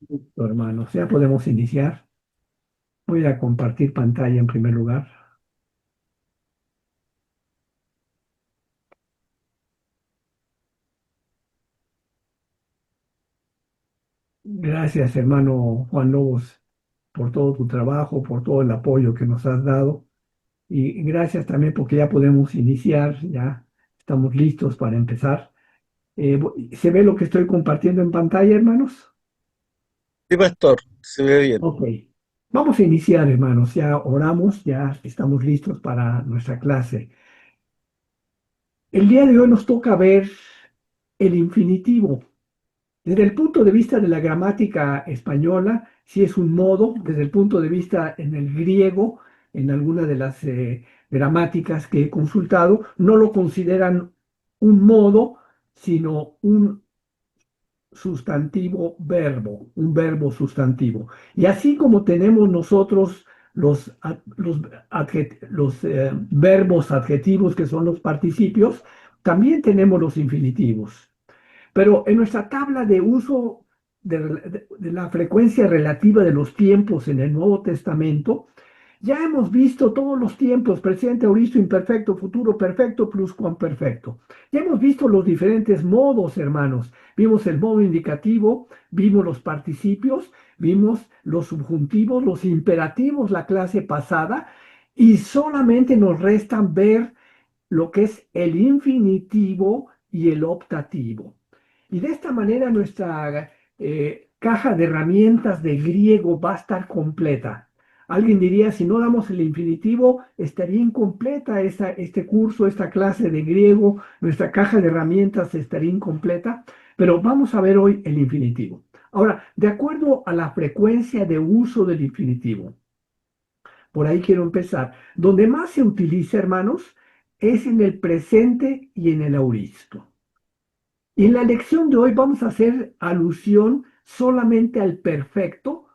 Listo, hermanos, ya podemos iniciar. Voy a compartir pantalla en primer lugar. Gracias, hermano Juan Lobos, por todo tu trabajo, por todo el apoyo que nos has dado. Y gracias también porque ya podemos iniciar, ya estamos listos para empezar. ¿Se ve lo que estoy compartiendo en pantalla, hermanos? Sí, pastor, se ve bien. Ok. Vamos a iniciar, hermanos. Ya oramos, ya estamos listos para nuestra clase. El día de hoy nos toca ver el infinitivo. Desde el punto de vista de la gramática española, sí es un modo, desde el punto de vista en el griego, en alguna de las gramáticas que he consultado, no lo consideran un modo, sino un sustantivo verbo, un verbo sustantivo. Y así como tenemos nosotros los verbos adjetivos que son los participios, también tenemos los infinitivos. Pero en nuestra tabla de uso de la frecuencia relativa de los tiempos en el Nuevo Testamento, ya hemos visto todos los tiempos, presente, auristo, imperfecto, futuro, perfecto, pluscuamperfecto. Ya hemos visto los diferentes modos, hermanos. Vimos el modo indicativo, vimos los participios, vimos los subjuntivos, los imperativos la clase pasada, y solamente nos restan ver lo que es el infinitivo y el optativo. Y de esta manera nuestra caja de herramientas de griego va a estar completa. Alguien diría, si no damos el infinitivo, estaría incompleta este curso, esta clase de griego, nuestra caja de herramientas estaría incompleta, pero vamos a ver hoy el infinitivo. Ahora, de acuerdo a la frecuencia de uso del infinitivo, por ahí quiero empezar. Donde más se utiliza, hermanos, es en el presente y en el auristo. Y en la lección de hoy vamos a hacer alusión solamente al perfecto,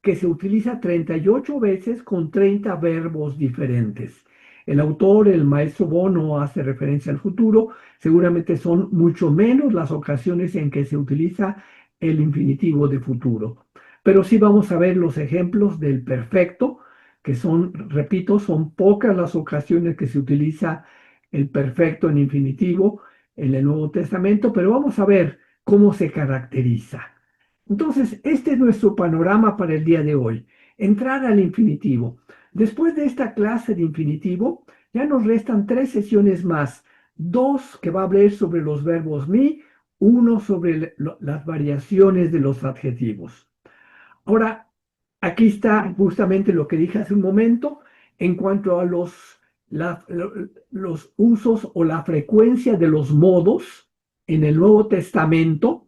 que se utiliza 38 veces con 30 verbos diferentes. El autor, el maestro Bono, hace referencia al futuro. Seguramente son mucho menos las ocasiones en que se utiliza el infinitivo de futuro. Pero sí vamos a ver los ejemplos del perfecto, que son, repito, son pocas las ocasiones que se utiliza el perfecto en infinitivo en el Nuevo Testamento, pero vamos a ver cómo se caracteriza. Entonces, este es nuestro panorama para el día de hoy. Entrar al infinitivo. Después de esta clase de infinitivo, ya nos restan tres sesiones más. Dos que va a hablar sobre los verbos mi, uno sobre las variaciones de los adjetivos. Ahora, aquí está justamente lo que dije hace un momento en cuanto a los usos o la frecuencia de los modos en el Nuevo Testamento.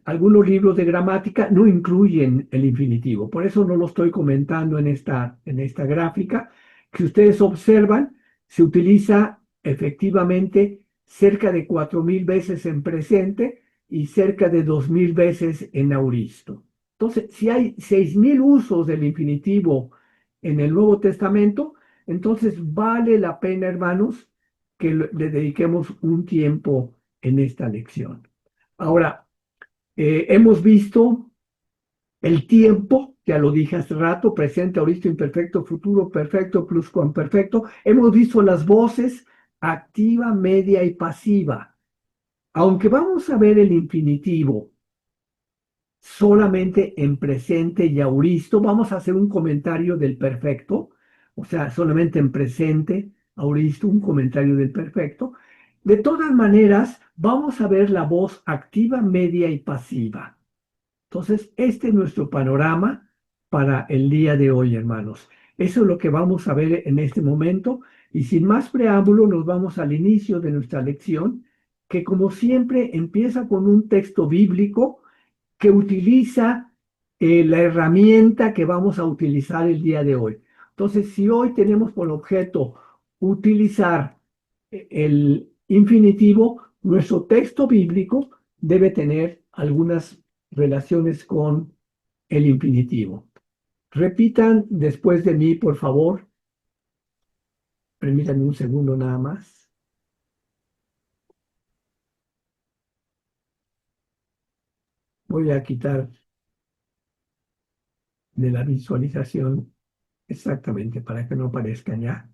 Algunos libros de gramática no incluyen el infinitivo, por eso no lo estoy comentando en esta gráfica. Si ustedes observan, se utiliza efectivamente cerca de 4.000 veces en presente y cerca de 2.000 veces en auristo. Entonces, si hay 6.000 usos del infinitivo en el Nuevo Testamento, entonces vale la pena, hermanos, que le dediquemos un tiempo en esta lección. Ahora, hemos visto el tiempo, ya lo dije hace rato, presente, auristo, imperfecto, futuro, perfecto, pluscuamperfecto. Hemos visto las voces activa, media y pasiva. Aunque vamos a ver el infinitivo solamente en presente y auristo, vamos a hacer un comentario del perfecto, o sea, solamente en presente, auristo, un comentario del perfecto. De todas maneras, vamos a ver la voz activa, media y pasiva. Entonces, este es nuestro panorama para el día de hoy, hermanos. Eso es lo que vamos a ver en este momento. Y sin más preámbulo, nos vamos al inicio de nuestra lección, que como siempre empieza con un texto bíblico que utiliza la herramienta que vamos a utilizar el día de hoy. Entonces, si hoy tenemos por objeto utilizar el infinitivo, nuestro texto bíblico debe tener algunas relaciones con el infinitivo. Repitan después de mí, por favor. Permítanme un segundo nada más. Voy a quitar. de la visualización, exactamente, para que no aparezcan ya.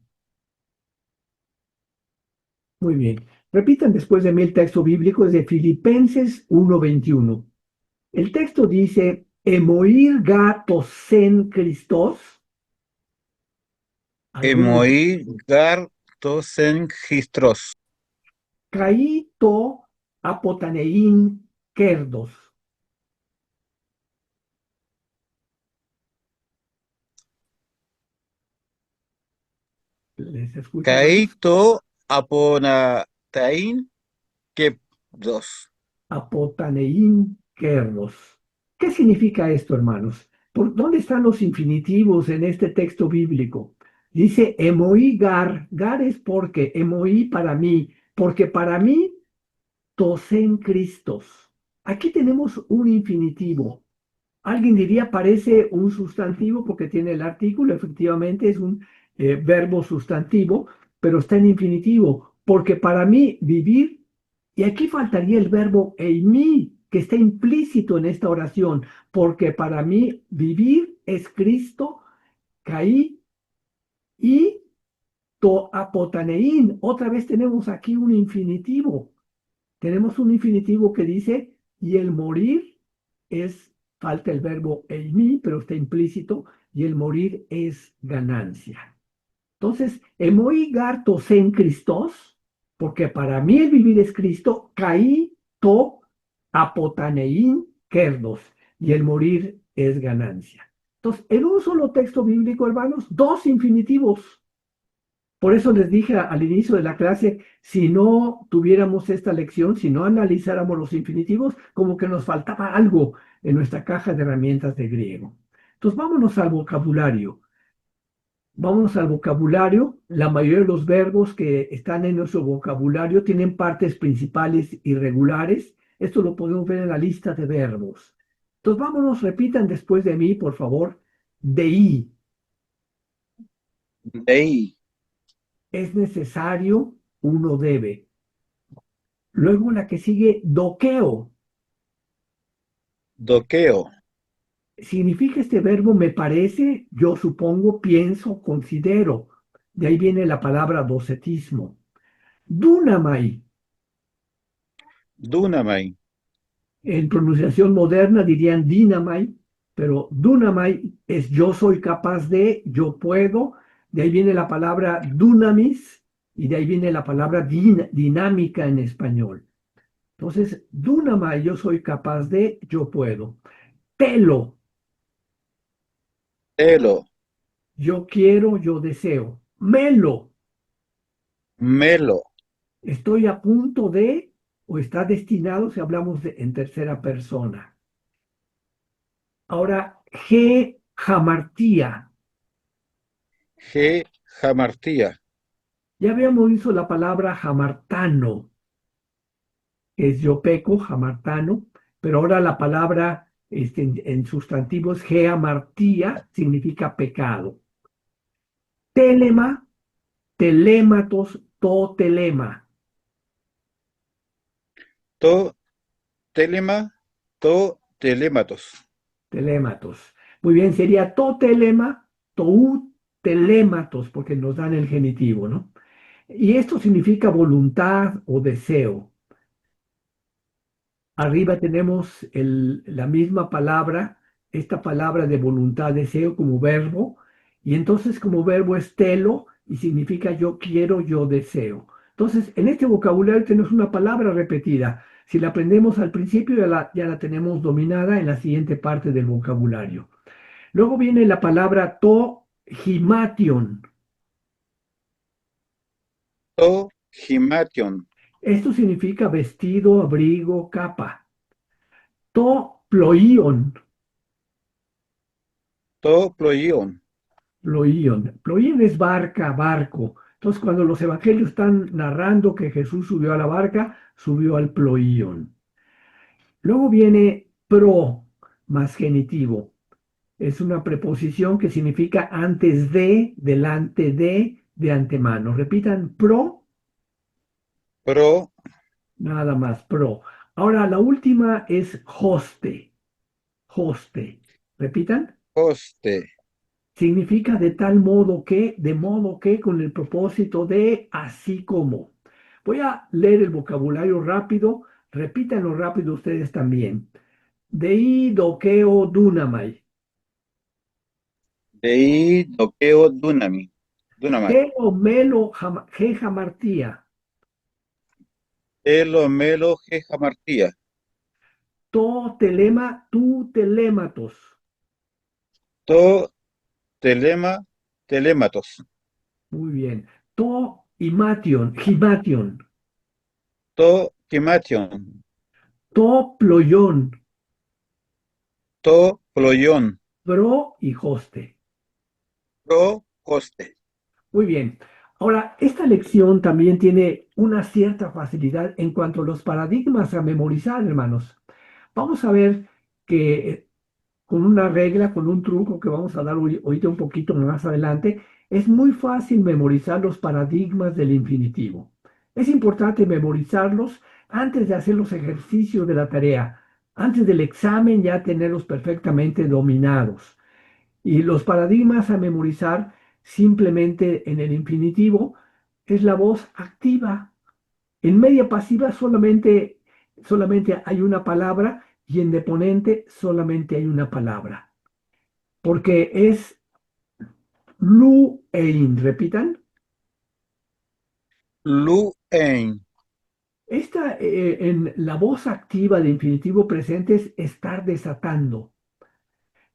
Muy bien. Repitan después de mí el texto bíblico, es de Filipenses 1:21. El texto dice, Emoir gatos en Christos. Algunos, Emoi gar tosen histros. caíto apotaneín kerdos. ¿Les escucho, hermanos? Kaito aponatain kepdos. Apotaneín kerdos. ¿Qué significa esto, hermanos? ¿Por dónde están los infinitivos en este texto bíblico? Dice emoí gar. Gar es porque, emoí para mí, porque para mí tosen Cristos. Aquí tenemos un infinitivo. Alguien diría parece un sustantivo porque tiene el artículo, efectivamente es un verbo sustantivo, pero está en infinitivo, porque para mí vivir, y aquí faltaría el verbo mí, que está implícito en esta oración, porque para mí vivir es Cristo, caí y to apotaneín. Otra vez tenemos aquí un infinitivo. Tenemos un infinitivo que dice, y el morir es, falta el verbo eimi, pero está implícito, y el morir es ganancia. Entonces, emoi gartos en Christos, porque para mí el vivir es Cristo, caí to apotanein kerdos, y el morir es ganancia. Entonces, en un solo texto bíblico, hermanos, dos infinitivos. Por eso les dije al inicio de la clase, si no tuviéramos esta lección, si no analizáramos los infinitivos, como que nos faltaba algo en nuestra caja de herramientas de griego. Entonces, vámonos al vocabulario. Vámonos al vocabulario. La mayoría de los verbos que están en nuestro vocabulario tienen partes principales irregulares. Esto lo podemos ver en la lista de verbos. Entonces, vámonos, repitan después de mí, por favor. Dei, Dei. es necesario, uno debe. Luego la que sigue, doqueo. Doqueo. Significa este verbo me parece, yo supongo, pienso, considero. De ahí viene la palabra docetismo. Dunamai, Dunamai. en pronunciación moderna dirían dinamai, pero dunamai es yo soy capaz de, yo puedo. De ahí viene la palabra dunamis y de ahí viene la palabra dinámica en español. Entonces, dunamai, yo soy capaz de, yo puedo. Telo, Telo. yo quiero, yo deseo. Melo, Melo. estoy a punto de o está destinado si hablamos en tercera persona. Ahora, G, jamartía. G. Jamartía. Ya habíamos visto la palabra jamartano, que es yo peco, jamartano, pero ahora la palabra en sustantivos geamartía significa pecado. Telema, telématos, totelema. To. Telema. To. Telematos. Telématos. Muy bien, sería totelema, tou telématos, porque nos dan el genitivo, ¿no? Y esto significa voluntad o deseo. Arriba tenemos la misma palabra, esta palabra de voluntad, deseo como verbo, y entonces como verbo es telo y significa yo quiero, yo deseo. Entonces, en este vocabulario tenemos una palabra repetida. Si la aprendemos al principio, ya la tenemos dominada en la siguiente parte del vocabulario. Luego viene la palabra to himation. To. Himation. Esto significa vestido, abrigo, capa. To ploion. To. Ploion. Ploion. Ploion es barca, barco. Entonces, cuando los evangelios están narrando que Jesús subió a la barca, subió al ploion. Luego viene pro más genitivo. Es una preposición que significa antes de, delante de antemano. Repitan pro, Pro. nada más, pro. Ahora la última es hoste, hoste. Repitan. coste, Significa de tal modo que, de modo que, con el propósito de así como. Voy a leer el vocabulario rápido, repítanlo rápido ustedes también. Dei, doqueo, dunamai. dei, dokeo, dunamai, Teo, melo, jejamartía. elo, melo, jejamartía, To, telema, tu, telematos. to, telema, telematos, Muy bien. To, imation, himation. to, timation, To, ployón. to, ployón, Pro y hoste. pro, coste. Muy bien. Ahora, esta lección también tiene una cierta facilidad en cuanto a los paradigmas a memorizar, hermanos. Vamos a ver que con una regla, con un truco que vamos a dar ahorita un poquito más adelante, es muy fácil memorizar los paradigmas del infinitivo. Es importante memorizarlos antes de hacer los ejercicios de la tarea, antes del examen ya tenerlos perfectamente dominados. Y los paradigmas a memorizar simplemente en el infinitivo es la voz activa. En media pasiva solamente hay una palabra y en deponente solamente hay una palabra. Porque es lu e in. Repitan. Luen, En la voz activa de infinitivo presente es estar desatando.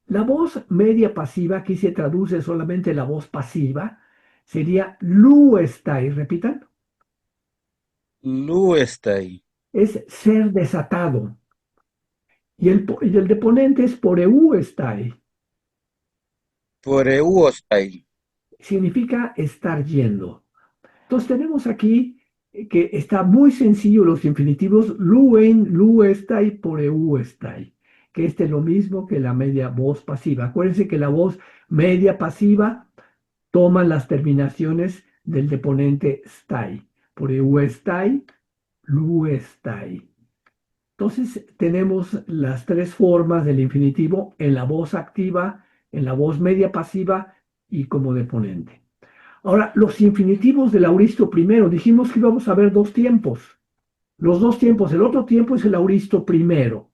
La voz media pasiva, aquí se traduce solamente la voz pasiva, sería luestai. Repitan. luestai, Es ser desatado. Y el deponente es poreuestai. poreuostai, Significa estar yendo. Entonces tenemos aquí que está muy sencillo los infinitivos luen, luestai, poreuestai, que este es lo mismo que la media voz pasiva. Acuérdense que la voz media pasiva toma las terminaciones del deponente stai. Poreuestai, luestai. Entonces tenemos las tres formas del infinitivo en la voz activa, en la voz media pasiva y como deponente. Ahora, los infinitivos del auristo primero, dijimos que íbamos a ver dos tiempos. Los dos tiempos, el otro tiempo es el auristo primero.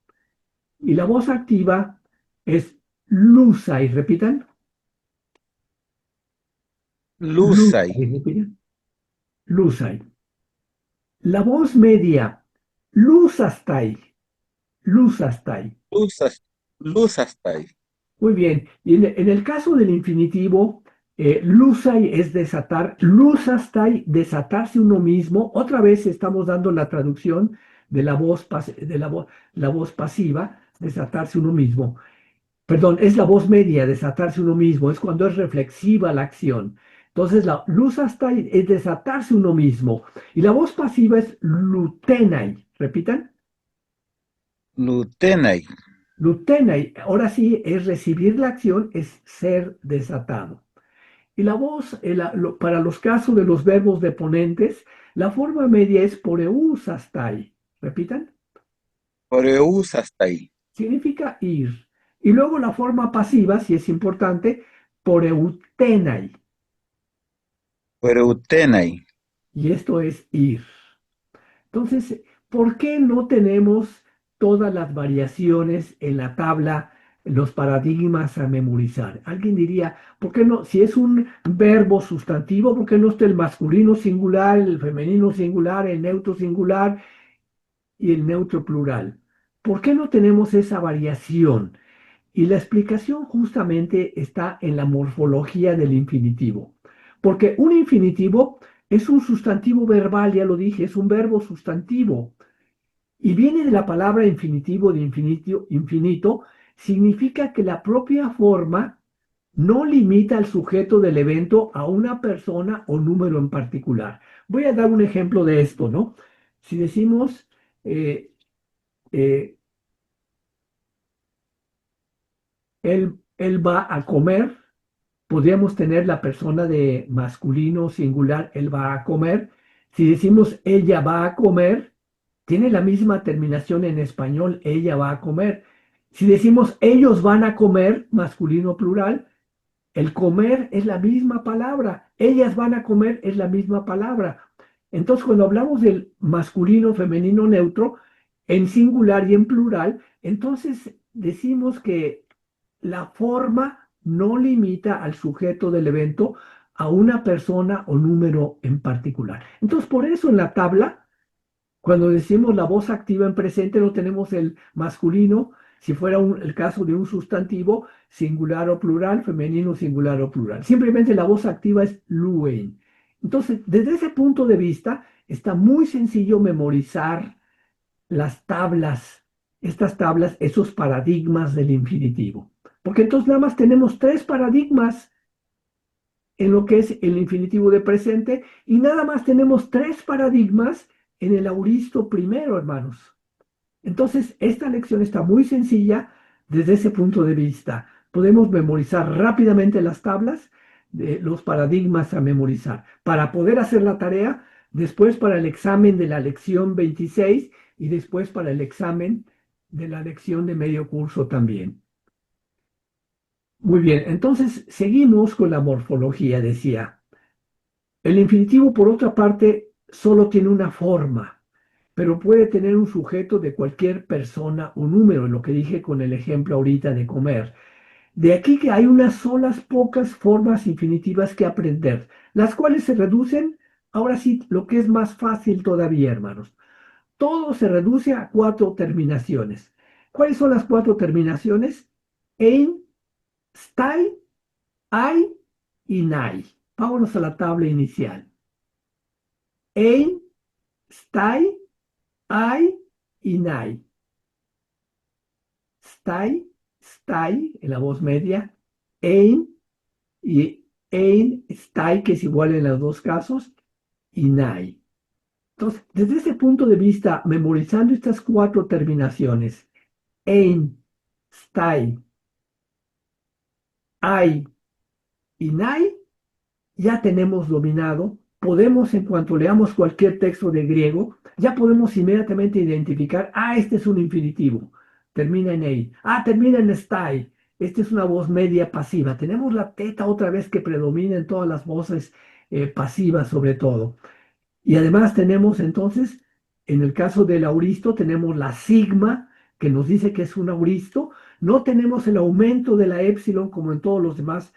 Y la voz activa es lusai, repitan. lusai, Lusai, repitan. Lusai. La voz media, lusastai, lusastai. lusas, lusastai, Muy bien. Y en el caso del infinitivo, lusai es desatar, lusastai, desatarse uno mismo. Otra vez estamos dando la traducción de la voz pasiva, desatarse uno mismo. Perdón, es la voz media, desatarse uno mismo, es cuando es reflexiva la acción. Entonces, la lusastai es desatarse uno mismo. Y la voz pasiva es lutenai. Repitan. lutenai, Lutenai, ahora sí, es recibir la acción, es ser desatado. Y la voz, para los casos de los verbos deponentes, la forma media es poreusastai. Repitan, poreusastai, significa ir. Y luego la forma pasiva, si es importante, poreutenai. poreutenai. Y esto es ir. Entonces, ¿por qué no tenemos todas las variaciones en la tabla, los paradigmas a memorizar? Alguien diría, ¿por qué no? Si es un verbo sustantivo, ¿por qué no está el masculino singular, el femenino singular, el neutro singular y el neutro plural? ¿Por qué no tenemos esa variación? Y la explicación justamente está en la morfología del infinitivo. Porque un infinitivo es un sustantivo verbal, ya lo dije, es un verbo sustantivo. Y viene de la palabra infinitivo de infinito, infinito, significa que la propia forma no limita al sujeto del evento a una persona o número en particular. Voy a dar un ejemplo de esto, ¿no? Si decimos, eh, eh, él va a comer, podríamos tener la persona de masculino singular, él va a comer. Si decimos ella va a comer, tiene la misma terminación en español, ella va a comer. Si decimos ellos van a comer, masculino plural, el comer es la misma palabra, ellas van a comer es la misma palabra. Entonces, cuando hablamos del masculino, femenino, neutro, en singular y en plural, entonces decimos que la forma no limita al sujeto del evento a una persona o número en particular. Entonces, por eso en la tabla cuando decimos la voz activa en presente, no tenemos el masculino, si fuera el caso de un sustantivo, singular o plural, femenino, singular o plural. Simplemente la voz activa es luen. Entonces, desde ese punto de vista, está muy sencillo memorizar las tablas, estas tablas, esos paradigmas del infinitivo. Porque entonces nada más tenemos tres paradigmas en lo que es el infinitivo de presente y nada más tenemos tres paradigmas en el auristo primero, hermanos. Entonces, esta lección está muy sencilla desde ese punto de vista. Podemos memorizar rápidamente las tablas, de los paradigmas a memorizar, para poder hacer la tarea, después para el examen de la lección 26 y después para el examen de la lección de medio curso también. Muy bien, entonces seguimos con la morfología, decía. El infinitivo, por otra parte, solo tiene una forma, pero puede tener un sujeto de cualquier persona o número, lo que dije con el ejemplo ahorita de comer. De aquí que hay unas solas pocas formas infinitivas que aprender, las cuales se reducen, ahora sí, lo que es más fácil todavía, hermanos. Todo se reduce a cuatro terminaciones. ¿Cuáles son las cuatro terminaciones? Ein, stai, ai y nai. Vámonos a la tabla inicial. Ein, stai, ai y nai. Stai, stai, en la voz media. Ein y ein, stai, que es igual en los dos casos, y nai. Entonces, desde ese punto de vista, memorizando estas cuatro terminaciones, ein, stai, ai y nai, ya tenemos dominado, podemos, en cuanto leamos cualquier texto de griego, ya podemos inmediatamente identificar, este es un infinitivo, termina en ei, termina en stai, esta es una voz media pasiva, tenemos la teta otra vez que predomina en todas las voces pasivas sobre todo. Y además tenemos entonces, en el caso del auristo, tenemos la sigma, que nos dice que es un auristo. No tenemos el aumento de la épsilon como en todos los demás,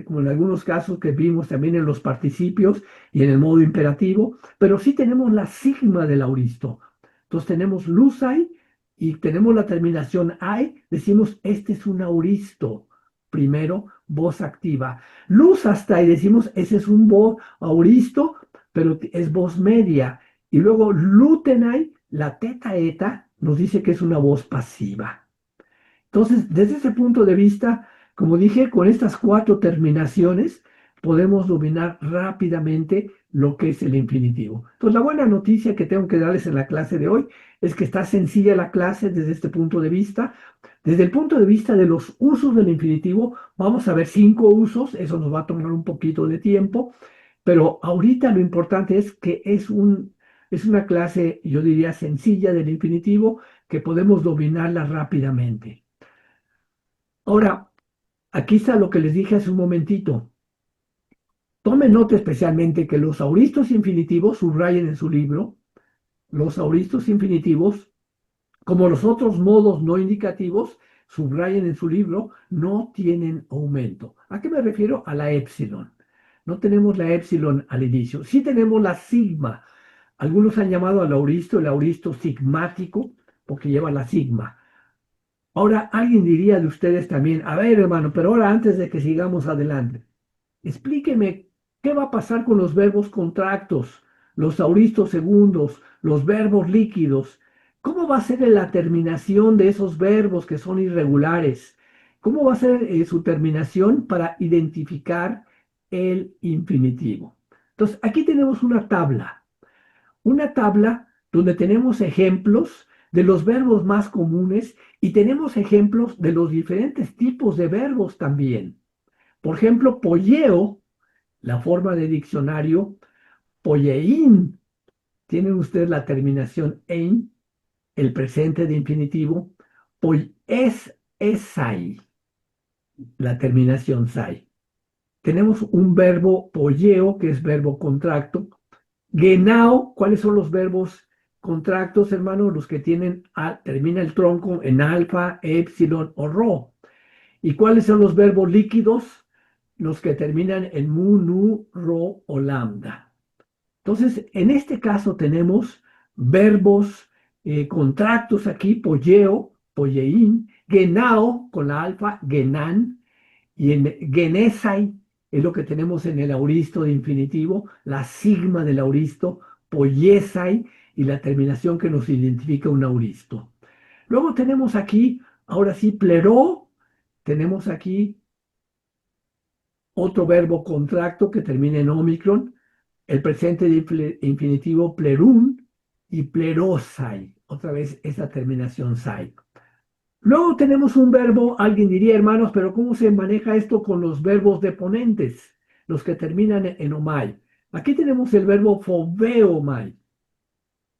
como en algunos casos que vimos también en los participios y en el modo imperativo, pero sí tenemos la sigma del auristo. Entonces tenemos lusai y tenemos la terminación ai, decimos este es un auristo. Primero, voz activa. Luz hasta y decimos ese es un voz auristo pero es voz media. Y luego Lutenay, la teta eta, nos dice que es una voz pasiva. Entonces, desde ese punto de vista, como dije, con estas cuatro terminaciones podemos dominar rápidamente lo que es el infinitivo. Entonces, la buena noticia que tengo que darles en la clase de hoy es que está sencilla la clase desde este punto de vista. Desde el punto de vista de los usos del infinitivo, vamos a ver 5 usos, eso nos va a tomar un poquito de tiempo, pero ahorita lo importante es que es una clase, yo diría, sencilla del infinitivo que podemos dominarla rápidamente. Ahora, aquí está lo que les dije hace un momentito. Tomen nota especialmente que los auristos infinitivos, subrayen en su libro, los auristos infinitivos, como los otros modos no indicativos, subrayen en su libro, no tienen aumento. ¿A qué me refiero? A la épsilon. No tenemos la épsilon al inicio. Sí tenemos la sigma. Algunos han llamado al auristo el auristo sigmático porque lleva la sigma. Ahora alguien diría de ustedes también, a ver hermano, pero ahora antes de que sigamos adelante, explíqueme qué va a pasar con los verbos contractos, los auristos segundos, los verbos líquidos. ¿Cómo va a ser la terminación de esos verbos que son irregulares? ¿Cómo va a ser su terminación para identificar el infinitivo? Entonces, aquí tenemos una tabla donde tenemos ejemplos de los verbos más comunes y tenemos ejemplos de los diferentes tipos de verbos también. Por ejemplo, polleo, la forma de diccionario, polleín, tienen ustedes la terminación ein, el presente de infinitivo, esai, la terminación sai. Tenemos un verbo polleo, que es verbo contracto. Genao, ¿cuáles son los verbos contractos, hermano? Los que tienen, termina el tronco en alfa, epsilon o rho. ¿Y cuáles son los verbos líquidos? Los que terminan en mu, nu, ro o lambda. Entonces, en este caso tenemos verbos contractos aquí, polleo, polleín, genao con la alfa, genan, y en genesai es lo que tenemos en el auristo de infinitivo, la sigma del auristo, poiesai, y la terminación que nos identifica un auristo. Luego tenemos aquí, ahora sí, pleró, tenemos aquí otro verbo contracto que termina en omicron, el presente de infinitivo plerun y plerosai, otra vez esa terminación sai. Luego tenemos un verbo, alguien diría, hermanos, pero ¿cómo se maneja esto con los verbos deponentes, los que terminan en omai? Aquí tenemos el verbo foveomai.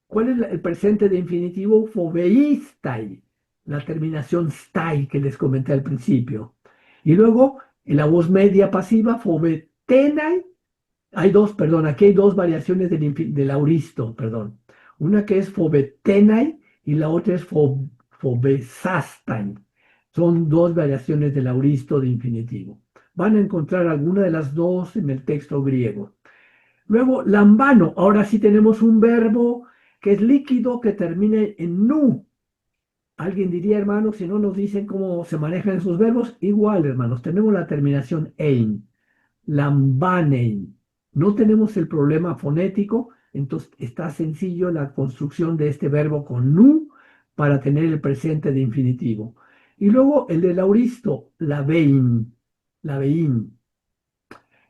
¿Cuál es el presente de infinitivo? Foveistai, la terminación stai que les comenté al principio. Y luego, en la voz media pasiva, fovetenai. Hay dos, perdón, aquí hay dos variaciones del auristo, perdón. Una que es fovetenai y la otra es fovesastai. Son dos variaciones del auristo de infinitivo. Van a encontrar alguna de las dos en el texto griego. Luego, lambano. Ahora sí tenemos un verbo que es líquido que termine en nu. Alguien diría, hermanos, si no nos dicen cómo se manejan esos verbos, igual, hermanos, tenemos la terminación ein, lambanein. No tenemos el problema fonético, entonces está sencillo la construcción de este verbo con nu para tener el presente de infinitivo. Y luego el del auristo, lavein, lavein.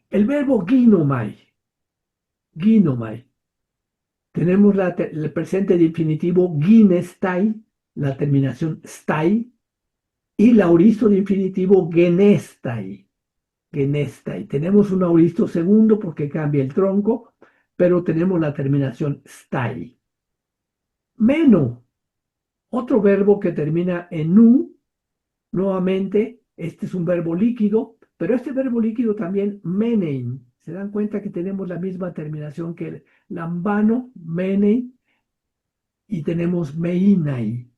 El verbo ginomai, ginomai. Tenemos el presente de infinitivo ginestai, la terminación stai, y el auristo de infinitivo genestai, genestai. Tenemos un auristo segundo porque cambia el tronco, pero tenemos la terminación stai. Meno, otro verbo que termina en nu, nuevamente, este es un verbo líquido, pero este verbo líquido también menein. Se dan cuenta que tenemos la misma terminación que el lambano, menein, y tenemos meinai,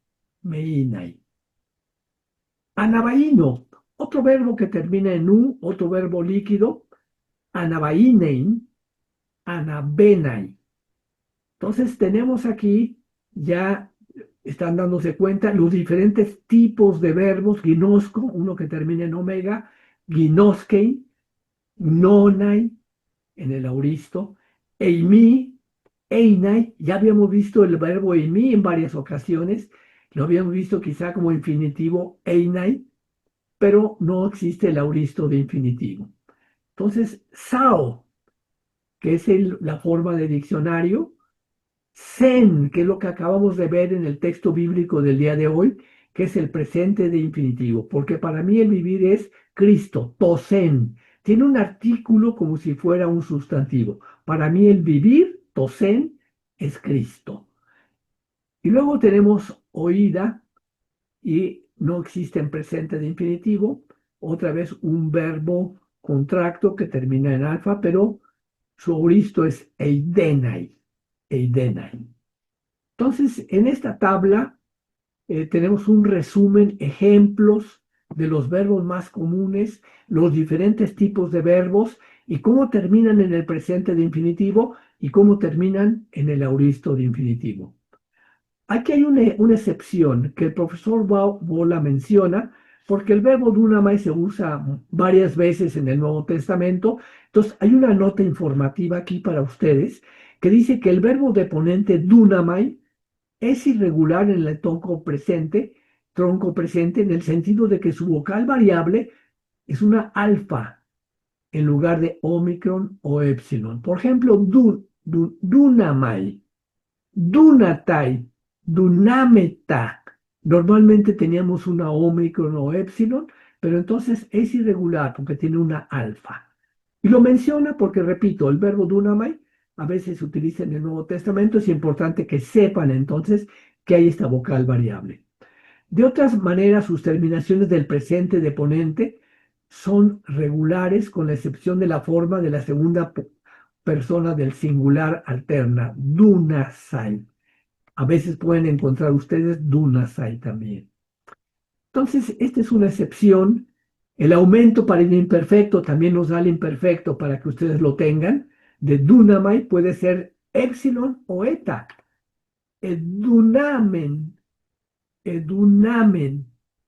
meinai. Anabaino, otro verbo que termina en u, otro verbo líquido, anabainein, anabenai. Entonces tenemos aquí, ya están dándose cuenta, los diferentes tipos de verbos, ginosco, uno que termina en omega, ginoskein, nonai, en el auristo, eimi, einai. Ya habíamos visto el verbo eimi en varias ocasiones, lo habíamos visto quizá como infinitivo einai, pero no existe el auristo de infinitivo. Entonces, sao, que es la forma de diccionario, sen, que es lo que acabamos de ver en el texto bíblico del día de hoy, que es el presente de infinitivo, porque para mí el vivir es Cristo, tosen. Tiene un artículo como si fuera un sustantivo. Para mí el vivir, tosen, es Cristo. Y luego tenemos oída, y no existe en presente de infinitivo, otra vez un verbo contracto que termina en alfa, pero su auristo es eidenai, eidenai. Entonces, en esta tabla tenemos un resumen, ejemplos de los verbos más comunes, los diferentes tipos de verbos y cómo terminan en el presente de infinitivo y cómo terminan en el auristo de infinitivo. Aquí hay una excepción que el profesor Bola menciona, porque el verbo dunamai se usa varias veces en el Nuevo Testamento. Entonces, hay una nota informativa aquí para ustedes que dice que el verbo deponente dunamai es irregular en el tronco presente en el sentido de que su vocal variable es una alfa en lugar de omicron o epsilon. Por ejemplo, dunamai, dunatai, dunameta. Normalmente teníamos una omicron o epsilon, pero entonces es irregular porque tiene una alfa. Y lo menciona porque, repito, el verbo dunamai a veces se utiliza en el Nuevo Testamento. Es importante que sepan entonces que hay esta vocal variable. De otras maneras, sus terminaciones del presente deponente son regulares con la excepción de la forma de la segunda persona del singular alterna, dunasai. A veces pueden encontrar ustedes dunasai también. Entonces, esta es una excepción. El aumento para el imperfecto también nos da el imperfecto para que ustedes lo tengan. De dunamai puede ser epsilon o eta. Edunamen, edunamen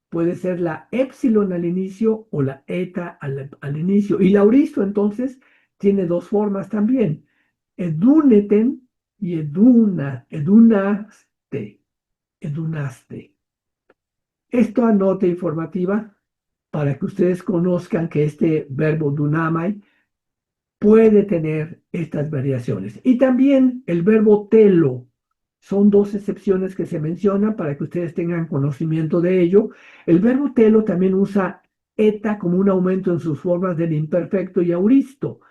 puede ser la epsilon al inicio o la eta al inicio. Y lauristo entonces tiene dos formas también. Eduneten y edunaste, edunaste. Esta nota informativa para que ustedes conozcan que este verbo dunamai puede tener estas variaciones. Y también el verbo telo. Son dos excepciones que se mencionan para que ustedes tengan conocimiento de ello. El verbo telo también usa eta como un aumento en sus formas del imperfecto y auristo.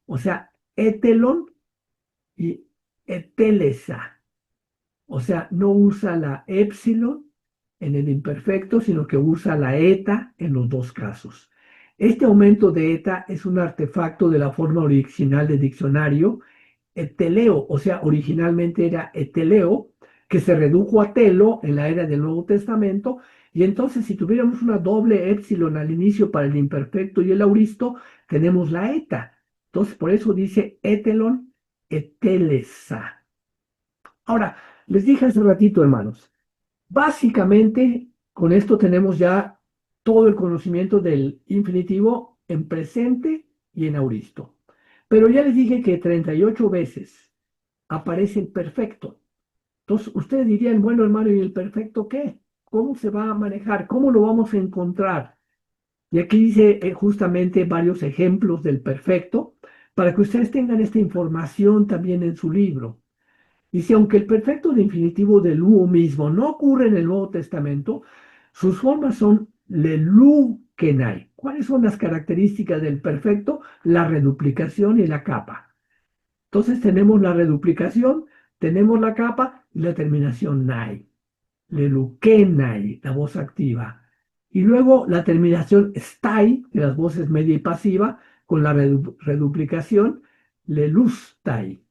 O sea, etelon y etelesa. O sea, no usa la epsilon en el imperfecto, sino que usa la eta en los dos casos. Este aumento de eta es un artefacto de la forma original del diccionario, eteleo, o sea, originalmente era eteleo, que se redujo a telo en la era del Nuevo Testamento, y entonces si tuviéramos una doble épsilon al inicio para el imperfecto y el auristo, tenemos la eta. Entonces, por eso dice etelon, etelesa. Ahora, les dije hace ratito, hermanos, básicamente con esto tenemos ya todo el conocimiento del infinitivo en presente y en auristo. Pero ya les dije que 38 veces aparece el perfecto. Entonces, ustedes dirían, bueno, hermano, ¿y el perfecto qué? ¿Cómo se va a manejar? ¿Cómo lo vamos a encontrar? Y aquí dice justamente varios ejemplos del perfecto para que ustedes tengan esta información también en su libro. Dice, aunque el perfecto de infinitivo del luo mismo no ocurre en el Nuevo Testamento, sus formas son lelukenai. ¿Cuáles son las características del perfecto? La reduplicación y la capa. Entonces tenemos la reduplicación, tenemos la capa y la terminación nai. Lelukenai, la voz activa. Y luego la terminación stai, de las voces media y pasiva, con la reduplicación lelustai.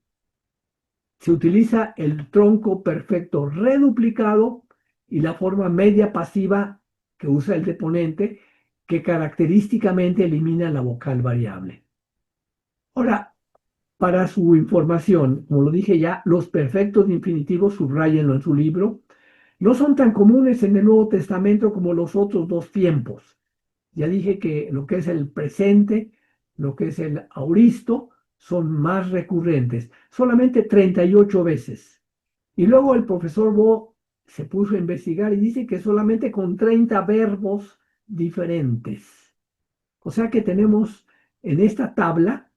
Se utiliza el tronco perfecto reduplicado y la forma media pasiva que usa el deponente, que característicamente elimina la vocal variable. Ahora, para su información, como lo dije ya, los perfectos de infinitivo, subrayenlo en su libro, no son tan comunes en el Nuevo Testamento como los otros dos tiempos. Ya dije que lo que es el presente, lo que es el auristo, son más recurrentes, solamente 38 veces. Y luego el profesor Bo se puso a investigar y dice que solamente con 30 verbos diferentes. O sea que tenemos en esta tabla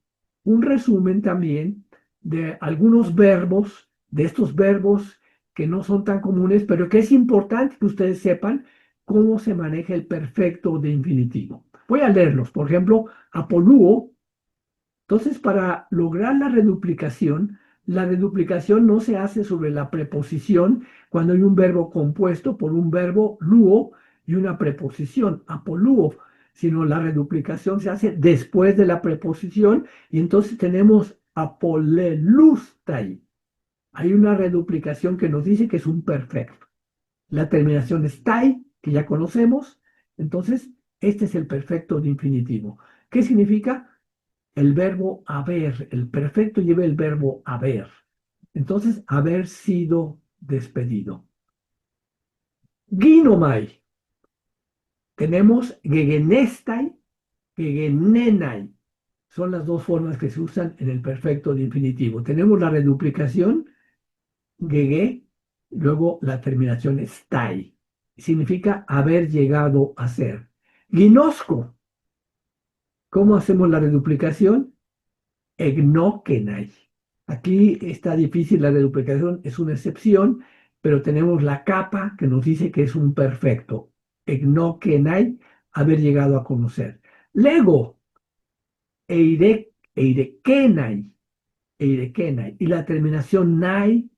un resumen también de algunos verbos, de estos verbos que no son tan comunes, pero que es importante que ustedes sepan cómo se maneja el perfecto de infinitivo. Voy a leerlos. Por ejemplo, apolúo. Entonces, para lograr la reduplicación no se hace sobre la preposición cuando hay un verbo compuesto por un verbo luo y una preposición, apolúo, sino la reduplicación se hace después de la preposición y entonces tenemos apolelustai. Hay una reduplicación que nos dice que es un perfecto. La terminación es tai, que ya conocemos. Entonces, este es el perfecto de infinitivo. ¿Qué significa? El verbo haber, el perfecto lleva el verbo haber. Entonces, haber sido despedido. Ginomai. Tenemos gegenestai, gegenenai. Son las dos formas que se usan en el perfecto de infinitivo. Tenemos la reduplicación, gege, luego la terminación stai. Significa haber llegado a ser. Ginosco. ¿Cómo hacemos la reduplicación? Egnokenai. Aquí está difícil la reduplicación, es una excepción, pero tenemos la capa que nos dice que es un perfecto. Egnokenai, haber llegado a conocer. Lego, eirekenai, eirekenai. Y la terminación nai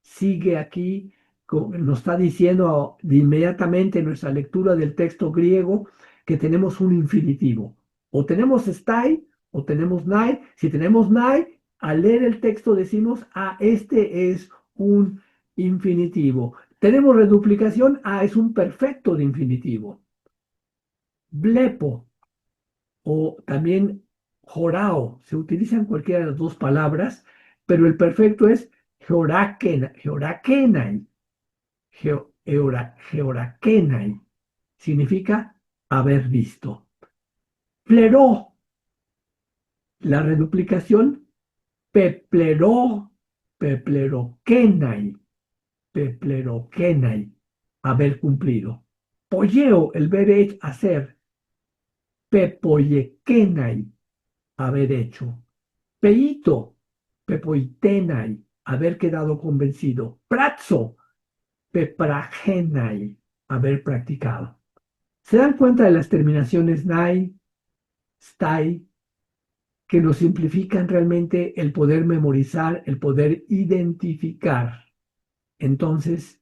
sigue aquí nos está diciendo de inmediatamente en nuestra lectura del texto griego que tenemos un infinitivo. O tenemos stai o tenemos nai. Si tenemos nai, al leer el texto decimos, ah, este es un infinitivo. Tenemos reduplicación, ah, es un perfecto de infinitivo. Blepo o también jorao, se utilizan cualquiera de las dos palabras, pero el perfecto es georakenai, georakenai, significa haber visto. Pleró, la reduplicación, pepleró, peplerokenai, peplerokenai, haber cumplido. Polleo, el ver hacer, pepoyekenai, haber hecho. Peito, pepoitenai, haber quedado convencido. Pratzo, pepragenai, haber practicado. ¿Se dan cuenta de las terminaciones nai, stai, que nos simplifican realmente el poder memorizar, el poder identificar? Entonces,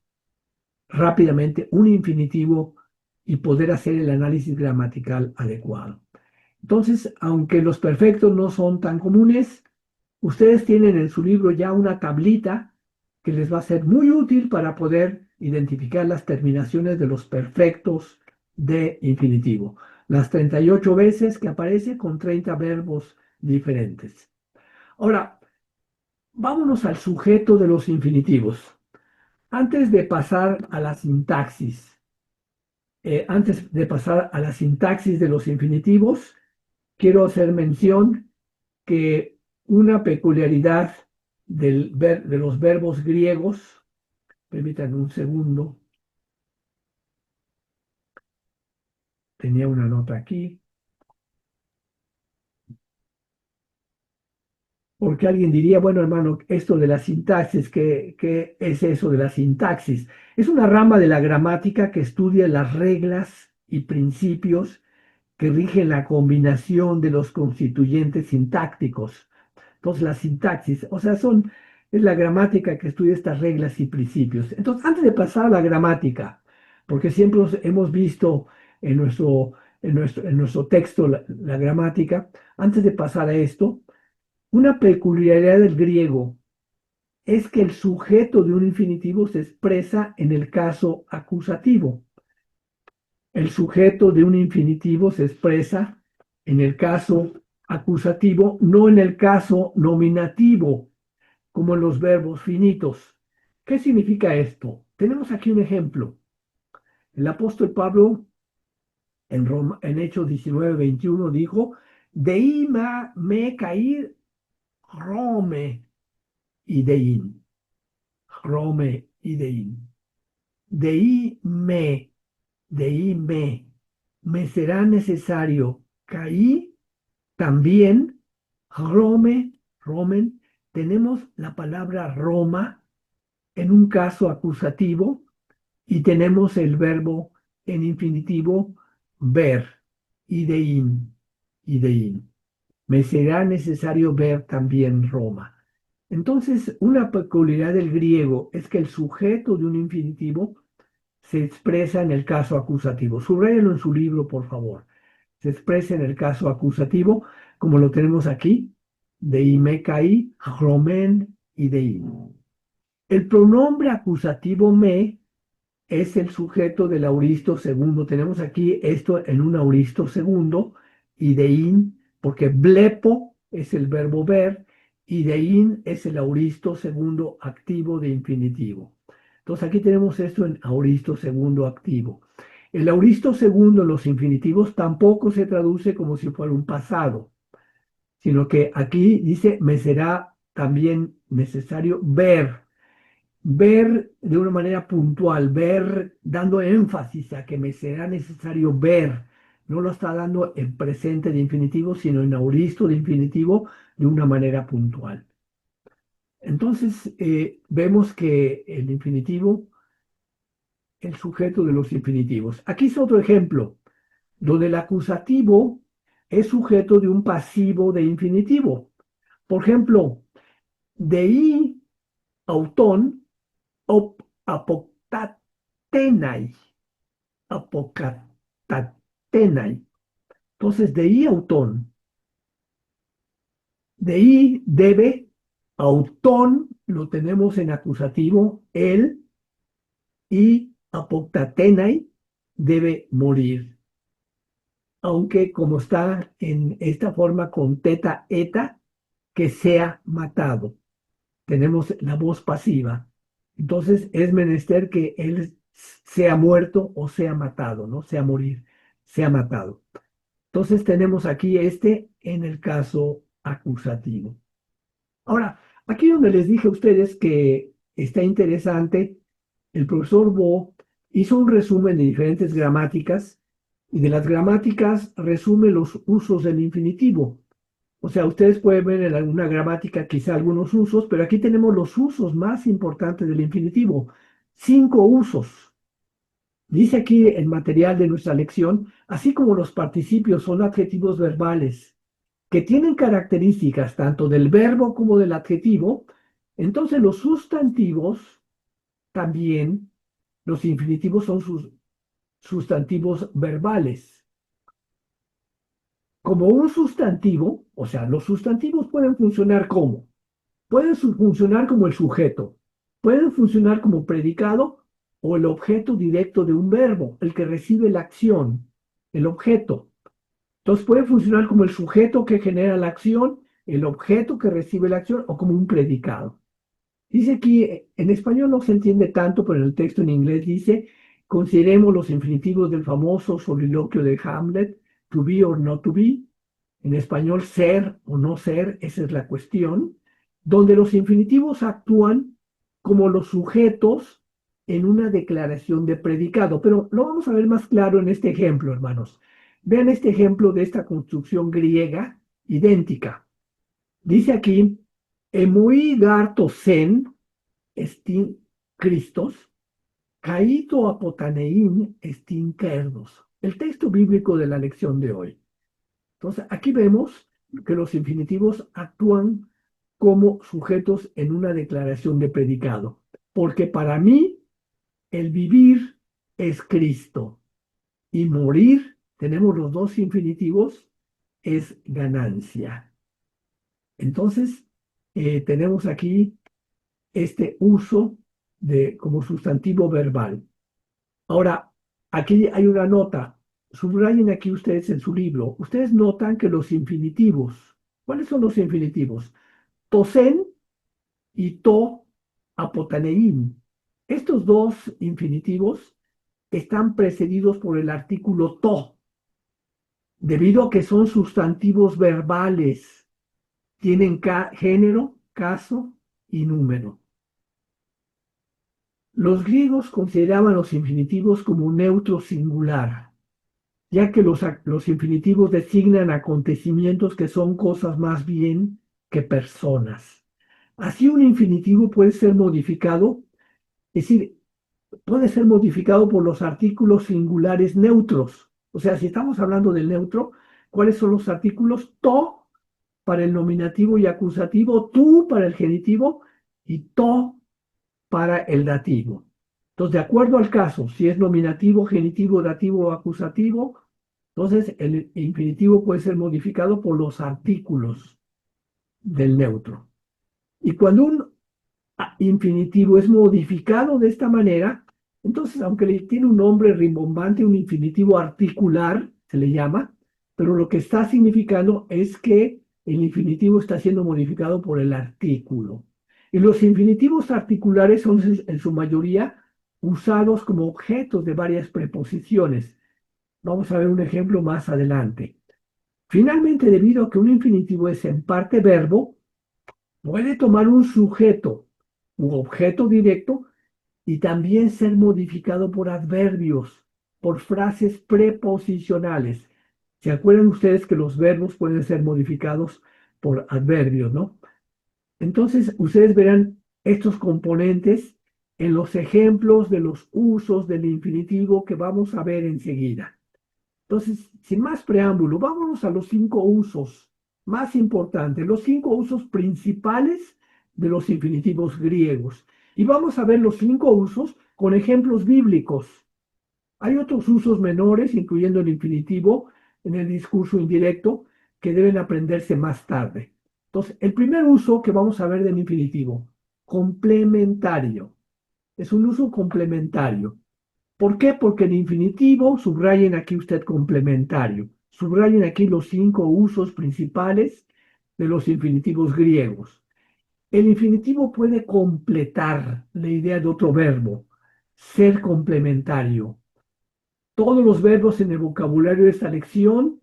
rápidamente un infinitivo y poder hacer el análisis gramatical adecuado. Entonces, aunque los perfectos no son tan comunes, ustedes tienen en su libro ya una tablita que les va a ser muy útil para poder identificar las terminaciones de los perfectos de infinitivo. Las 38 veces que aparece con 30 verbos diferentes. Ahora, vámonos al sujeto de los infinitivos. Antes de pasar a la sintaxis, de los infinitivos, quiero hacer mención que una peculiaridad de los verbos griegos, permítanme un segundo, tenía una nota aquí, porque alguien diría, bueno, hermano, esto de la sintaxis, ¿qué es eso de la sintaxis? Es una rama de la gramática que estudia las reglas y principios que rigen la combinación de los constituyentes sintácticos. Entonces, la sintaxis, o sea, es la gramática que estudia estas reglas y principios. Entonces, antes de pasar a la gramática, porque siempre hemos visto en nuestro texto la gramática, antes de pasar a esto, una peculiaridad del griego es que el sujeto de un infinitivo se expresa en el caso acusativo. El sujeto de un infinitivo se expresa en el caso acusativo, no en el caso nominativo, como en los verbos finitos. ¿Qué significa esto? Tenemos aquí un ejemplo. El apóstol Pablo en Hechos 19:21 dijo, Deima me caí Rome idein, Rome idein. Deime, deime, me será necesario caí también Rome, Romen, tenemos la palabra Roma en un caso acusativo y tenemos el verbo en infinitivo ver, idein, idein. Me será necesario ver también Roma. Entonces, una peculiaridad del griego es que el sujeto de un infinitivo se expresa en el caso acusativo. Subrayenlo en su libro, por favor. Se expresa en el caso acusativo, como lo tenemos aquí, de mekai, romen y dein. El pronombre acusativo me es el sujeto del auristo segundo. Tenemos aquí esto en un auristo segundo, y dein, porque blepo es el verbo ver, y dein es el auristo segundo activo de infinitivo. Entonces aquí tenemos esto en auristo segundo activo. El auristo segundo en los infinitivos tampoco se traduce como si fuera un pasado, sino que aquí dice, me será también necesario ver de una manera puntual, ver dando énfasis a que me será necesario ver. No lo está dando en presente de infinitivo, sino en auristo de infinitivo de una manera puntual. Entonces, vemos que el infinitivo, el sujeto de los infinitivos. Aquí es otro ejemplo, donde el acusativo es sujeto de un pasivo de infinitivo. Por ejemplo, dei auton op apokatatenai, apokatatenai. Entonces, de ahí autón. De ahí debe, autón lo tenemos en acusativo, él, y apoktatenai debe morir. Aunque como está en esta forma con teta eta, que sea matado. Tenemos la voz pasiva. Entonces es menester que él sea muerto o sea matado, ¿no? Sea morir, sea matado. Entonces tenemos aquí este en el caso acusativo. Ahora, aquí donde les dije a ustedes que está interesante, el profesor Bo hizo un resumen de diferentes gramáticas y de las gramáticas resume los usos del infinitivo. O sea, ustedes pueden ver en alguna gramática quizá algunos usos, pero aquí tenemos los usos más importantes del infinitivo. 5 usos. Dice aquí el material de nuestra lección, así como los participios son adjetivos verbales que tienen características tanto del verbo como del adjetivo, entonces los sustantivos también, los infinitivos son sus sustantivos verbales. Como un sustantivo, o sea, los sustantivos pueden funcionar como, pueden funcionar como el sujeto, pueden funcionar como predicado o el objeto directo de un verbo, el que recibe la acción, el objeto. Entonces puede funcionar como el sujeto que genera la acción, el objeto que recibe la acción o como un predicado. Dice aquí, en español no se entiende tanto, pero en el texto en inglés dice, consideremos los infinitivos del famoso soliloquio de Hamlet, to be or not to be. En español, ser o no ser, esa es la cuestión, donde los infinitivos actúan como los sujetos en una declaración de predicado. Pero lo vamos a ver más claro en este ejemplo, hermanos. Vean este ejemplo de esta construcción griega idéntica. Dice aquí, emui garto sen, estin Christos, caíto apotanein estin kerdos. El texto bíblico de la lección de hoy. Entonces, aquí vemos que los infinitivos actúan como sujetos en una declaración de predicado. Porque para mí, el vivir es Cristo y morir, tenemos los dos infinitivos, es ganancia. Entonces, tenemos aquí este uso de como sustantivo verbal. Ahora, aquí hay una nota. Subrayen aquí ustedes en su libro. Ustedes notan que los infinitivos, ¿cuáles son los infinitivos? Tosen y to apotanein. Estos dos infinitivos están precedidos por el artículo to, debido a que son sustantivos verbales. Tienen género, caso y número. Los griegos consideraban los infinitivos como un neutro singular, ya que los infinitivos designan acontecimientos que son cosas más bien que personas. Así un infinitivo puede ser modificado, es decir, puede ser modificado por los artículos singulares neutros. O sea, si estamos hablando del neutro, ¿cuáles son los artículos? To para el nominativo y acusativo, tú para el genitivo y to para el dativo. Entonces, de acuerdo al caso, si es nominativo, genitivo, dativo o acusativo, entonces el infinitivo puede ser modificado por los artículos del neutro. Y cuando un infinitivo es modificado de esta manera, entonces, aunque tiene un nombre rimbombante, un infinitivo articular, se le llama, pero lo que está significando es que el infinitivo está siendo modificado por el artículo. Y los infinitivos articulares son en su mayoría usados como objetos de varias preposiciones. Vamos a ver un ejemplo más adelante. Finalmente, debido a que un infinitivo es en parte verbo, puede tomar un sujeto u objeto directo y también ser modificado por adverbios, por frases preposicionales. ¿Se acuerdan ustedes que los verbos pueden ser modificados por adverbios, no? Entonces, ustedes verán estos componentes en los ejemplos de los usos del infinitivo que vamos a ver enseguida. Entonces, sin más preámbulo, vámonos a los 5 usos más importantes, los 5 usos principales de los infinitivos griegos. Y vamos a ver los 5 usos con ejemplos bíblicos. Hay otros usos menores, incluyendo el infinitivo, en el discurso indirecto, que deben aprenderse más tarde. Entonces, el primer uso que vamos a ver del infinitivo, complementario. Es un uso complementario. ¿Por qué? Porque el infinitivo, subrayen aquí usted complementario, subrayen aquí los 5 usos principales de los infinitivos griegos. El infinitivo puede completar la idea de otro verbo, ser complementario. Todos los verbos en el vocabulario de esta lección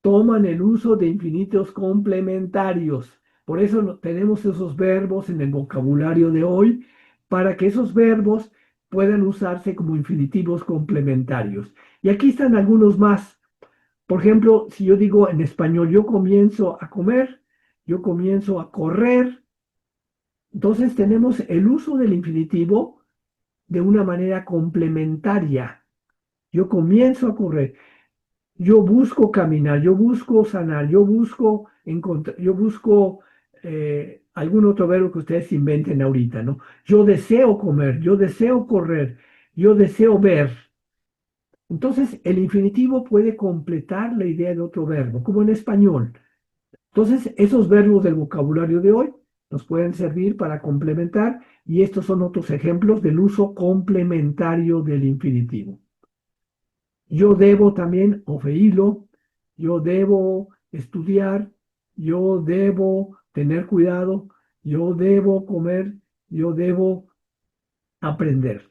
toman el uso de infinitos complementarios. Por eso tenemos esos verbos en el vocabulario de hoy, para que esos verbos puedan usarse como infinitivos complementarios. Y aquí están algunos más. Por ejemplo, si yo digo en español, yo comienzo a comer, yo comienzo a correr, entonces tenemos el uso del infinitivo de una manera complementaria. Yo comienzo a correr. Yo busco caminar, yo busco sanar, yo busco encontrar, yo busco algún otro verbo que ustedes inventen ahorita, ¿no? Yo deseo comer, yo deseo correr, yo deseo ver. Entonces, el infinitivo puede completar la idea de otro verbo, como en español. Entonces, esos verbos del vocabulario de hoy nos pueden servir para complementar y estos son otros ejemplos del uso complementario del infinitivo. Yo debo también obedirlo, yo debo estudiar, yo debo tener cuidado, yo debo comer, yo debo aprender.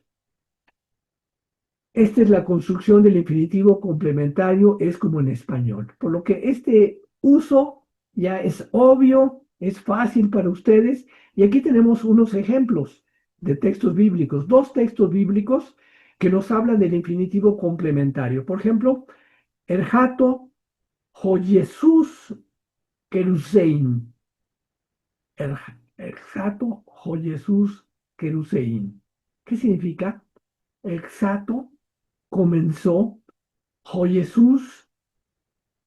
Esta es la construcción del infinitivo complementario, es como en español. Por lo que este uso ya es obvio, es fácil para ustedes. Y aquí tenemos unos ejemplos de textos bíblicos, 2 textos bíblicos que nos hablan del infinitivo complementario. Por ejemplo, el jato Jesús Querusein. El, el jato Jesús Querusein. ¿Qué significa? El jato comenzó Jesús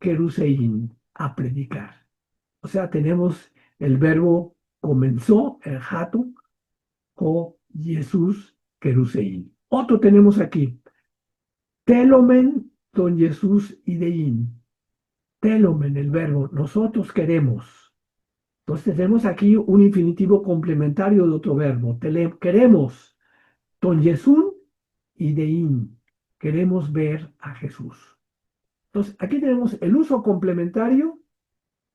Querusein a predicar. O sea, tenemos el verbo comenzó, el jato, o Jesús Querusein. Otro tenemos aquí, telomen don Jesús ideín. Telomen, el verbo, nosotros queremos. Entonces tenemos aquí un infinitivo complementario de otro verbo. Queremos, ton Jesús ideín. Queremos ver a Jesús. Entonces, aquí tenemos el uso complementario.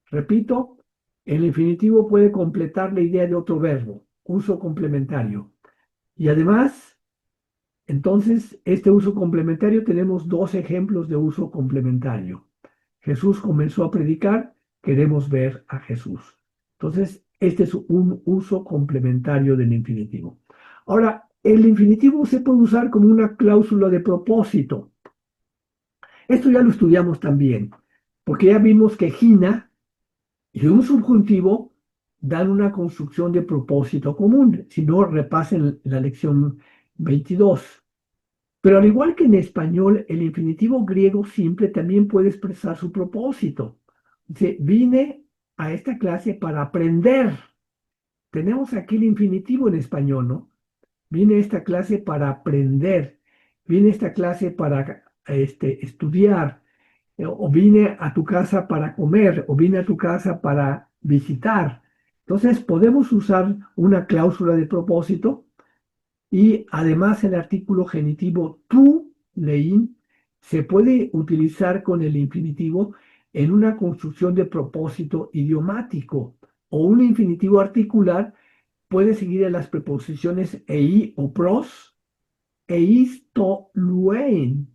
Repito, el infinitivo puede completar la idea de otro verbo, uso complementario. Y además, entonces, este uso complementario tenemos 2 ejemplos de uso complementario. Jesús comenzó a predicar, queremos ver a Jesús. Entonces, este es un uso complementario del infinitivo. Ahora, el infinitivo se puede usar como una cláusula de propósito. Esto ya lo estudiamos también, porque ya vimos que Gina y un subjuntivo dan una construcción de propósito común. Si no, repasen la lección 22. Pero al igual que en español, el infinitivo griego simple también puede expresar su propósito. Dice, vine a esta clase para aprender. Tenemos aquí el infinitivo en español, ¿no? Vine a esta clase para aprender. Vine a esta clase para estudiar. O vine a tu casa para comer, o vine a tu casa para visitar. Entonces, podemos usar una cláusula de propósito y además el artículo genitivo tú, leín, se puede utilizar con el infinitivo en una construcción de propósito idiomático o un infinitivo articular puede seguir a las preposiciones ei o pros, eisto, luen,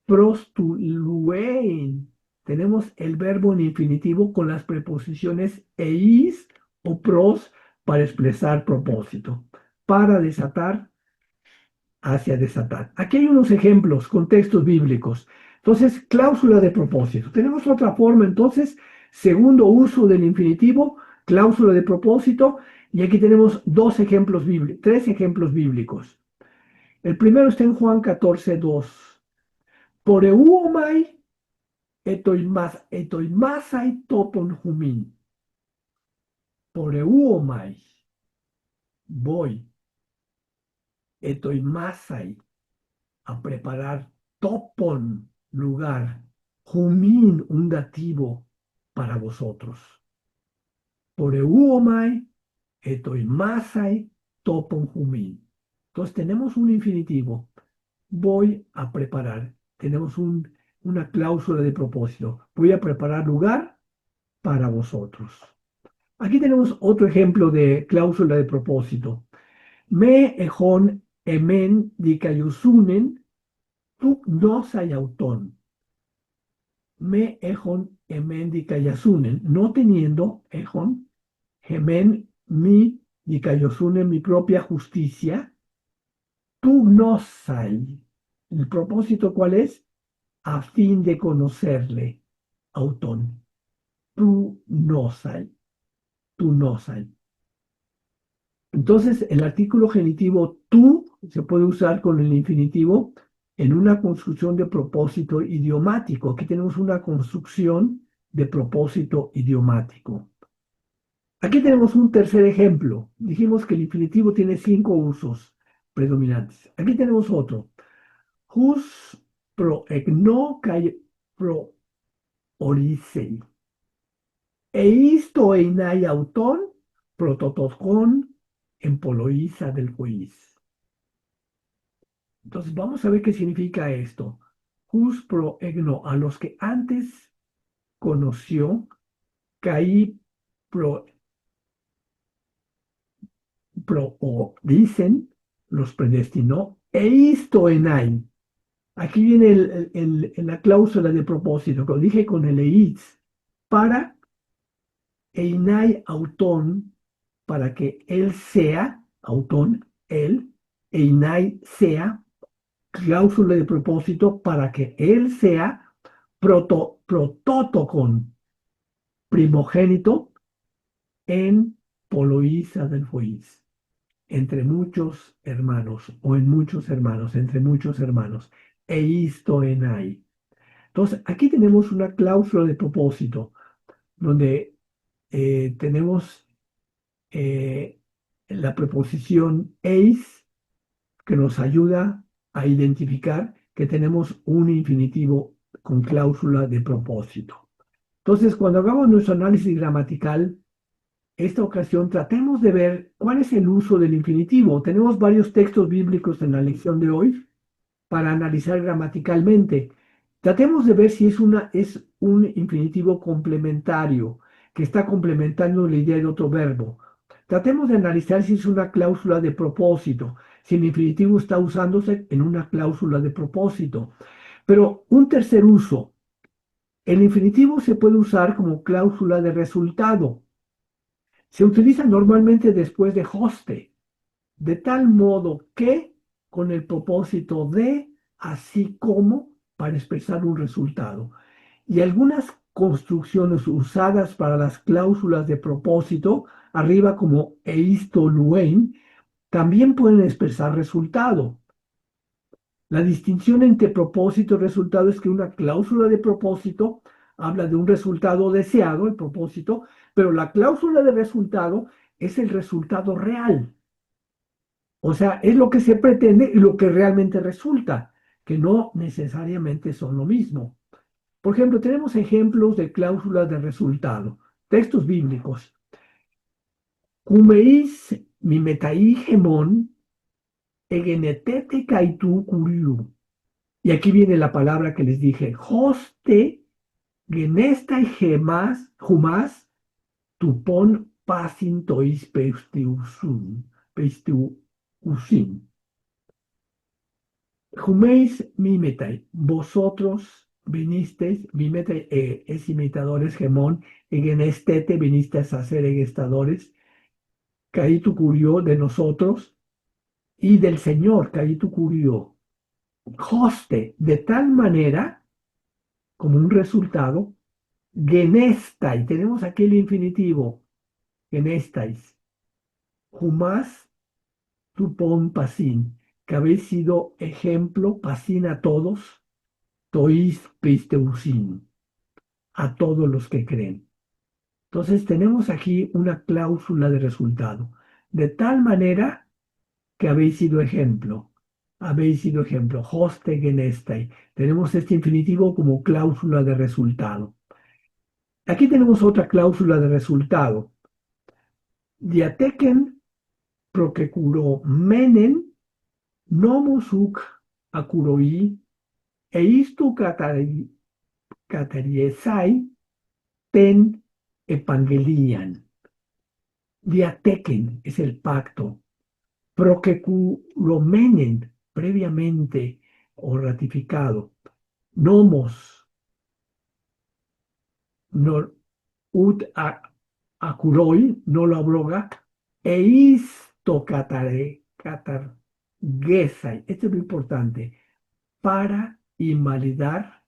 prostuluein. Tenemos el verbo en infinitivo con las preposiciones eis o pros para expresar propósito, para desatar, hacia desatar. Aquí hay unos ejemplos con textos bíblicos. Entonces, cláusula de propósito. Tenemos otra forma, entonces, segundo uso del infinitivo, cláusula de propósito, y aquí tenemos 2 ejemplos bíblicos, 3 ejemplos bíblicos. El primero está en Juan 14:2. Por euomai etoimasai toton humin. Por euomai. Voy. etoimasai, a preparar, topon, lugar, jumin, un dativo para vosotros. Poreuomai, etoimasai, topon, jumin. Entonces tenemos un infinitivo. Voy a preparar. Tenemos una cláusula de propósito. Voy a preparar lugar para vosotros. Aquí tenemos otro ejemplo de cláusula de propósito. Me ejon emen dikayusunen tuk nosai auton. Me ejon emen dikayasunen. No teniendo ejon, emen mi dikayusunen, mi propia justicia. Tu nosai. ¿El propósito cuál es? A fin de conocerle, auton. Tu nosai. Tu nosai. Entonces, el artículo genitivo tú se puede usar con el infinitivo en una construcción de propósito idiomático. Aquí tenemos una construcción de propósito idiomático. Aquí tenemos un tercer ejemplo. Dijimos que el infinitivo tiene 5 usos predominantes. Aquí tenemos otro. Hus pro egno kai pro orisei. Eisto einai auton prototokon en poloisa del juiz. Entonces vamos a ver qué significa esto. Hus pro egno, a los que antes conoció, caí pro, o dicen, los predestinó, eisto enai. Aquí viene la cláusula de propósito, que lo dije con el eis, para einai auton, para que él sea, auton, él, einai sea, cláusula de propósito, para que él sea protótocon, primogénito en Poloisa del Juiz, entre muchos hermanos, o en muchos hermanos, entre muchos hermanos, eisto enai. Entonces, aquí tenemos una cláusula de propósito, donde tenemos la preposición eis, que nos ayuda a identificar que tenemos un infinitivo con cláusula de propósito. Entonces, cuando hagamos nuestro análisis gramatical, esta ocasión tratemos de ver cuál es el uso del infinitivo. Tenemos varios textos bíblicos en la lección de hoy para analizar gramaticalmente. Tratemos de ver si es un infinitivo complementario, que está complementando la idea de otro verbo. Tratemos de analizar si es una cláusula de propósito, si el infinitivo está usándose en una cláusula de propósito. Pero un tercer uso, el infinitivo se puede usar como cláusula de resultado. Se utiliza normalmente después de hoste, de tal modo que con el propósito de, así como, para expresar un resultado. Y algunas construcciones usadas para las cláusulas de propósito, arriba como eisto luen, también pueden expresar resultado. La distinción entre propósito y resultado es que una cláusula de propósito habla de un resultado deseado, el propósito, pero la cláusula de resultado es el resultado real. O sea, es lo que se pretende y lo que realmente resulta, que no necesariamente son lo mismo. Por ejemplo, tenemos ejemplos de cláusulas de resultado, textos bíblicos. Kumeis mimetai gemon egenetete kaitu kuriu. Y aquí viene la palabra que les dije, hoste genesta y gemas, jumas, tupon pasintois peistiusin. Juméis mimetai, vosotros vinisteis, mimetai es imitadores, gemón, egenestete, vinisteis a ser egestadores, caítu curió de nosotros y del Señor, caítu curió, hoste, de tal manera, como un resultado, genestai, tenemos aquí el infinitivo, genestais, jumás, tupón, pasín, que habéis sido ejemplo, pasín a todos, tois pisteusin, a todos los que creen. Entonces tenemos aquí una cláusula de resultado. De tal manera que habéis sido ejemplo. Habéis sido ejemplo. Hoste genestai. Tenemos este infinitivo como cláusula de resultado. Aquí tenemos otra cláusula de resultado. Diateken prokekuro nomos huc akuroi eistu katariesai ten evangelian. Diateken es el pacto. Prokekuromen, previamente o ratificado. Nomos, no, ut akuroi, no lo abroga. Eisto katargesai. Esto es lo importante. Para invalidar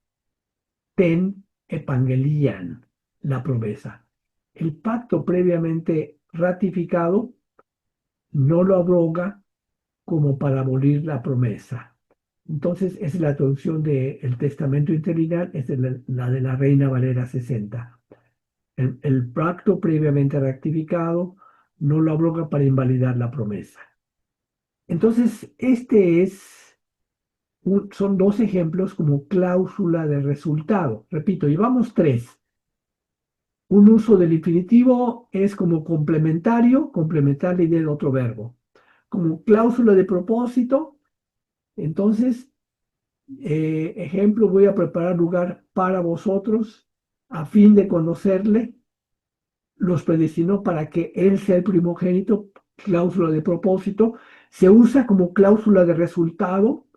ten evangelian, la promesa. El pacto previamente ratificado no lo abroga como para abolir la promesa. Entonces, esa es la traducción del Testamento Interinal, es la de la Reina Valera 60. El pacto previamente ratificado no lo abroga para invalidar la promesa. Entonces, son dos ejemplos como cláusula de resultado. Repito, llevamos tres. Un uso del infinitivo es como complementario, complementar la idea del otro verbo. Como cláusula de propósito, entonces, ejemplo, voy a preparar lugar para vosotros a fin de conocerle, los predestinó para que él sea el primogénito, cláusula de propósito, se usa como cláusula de resultado,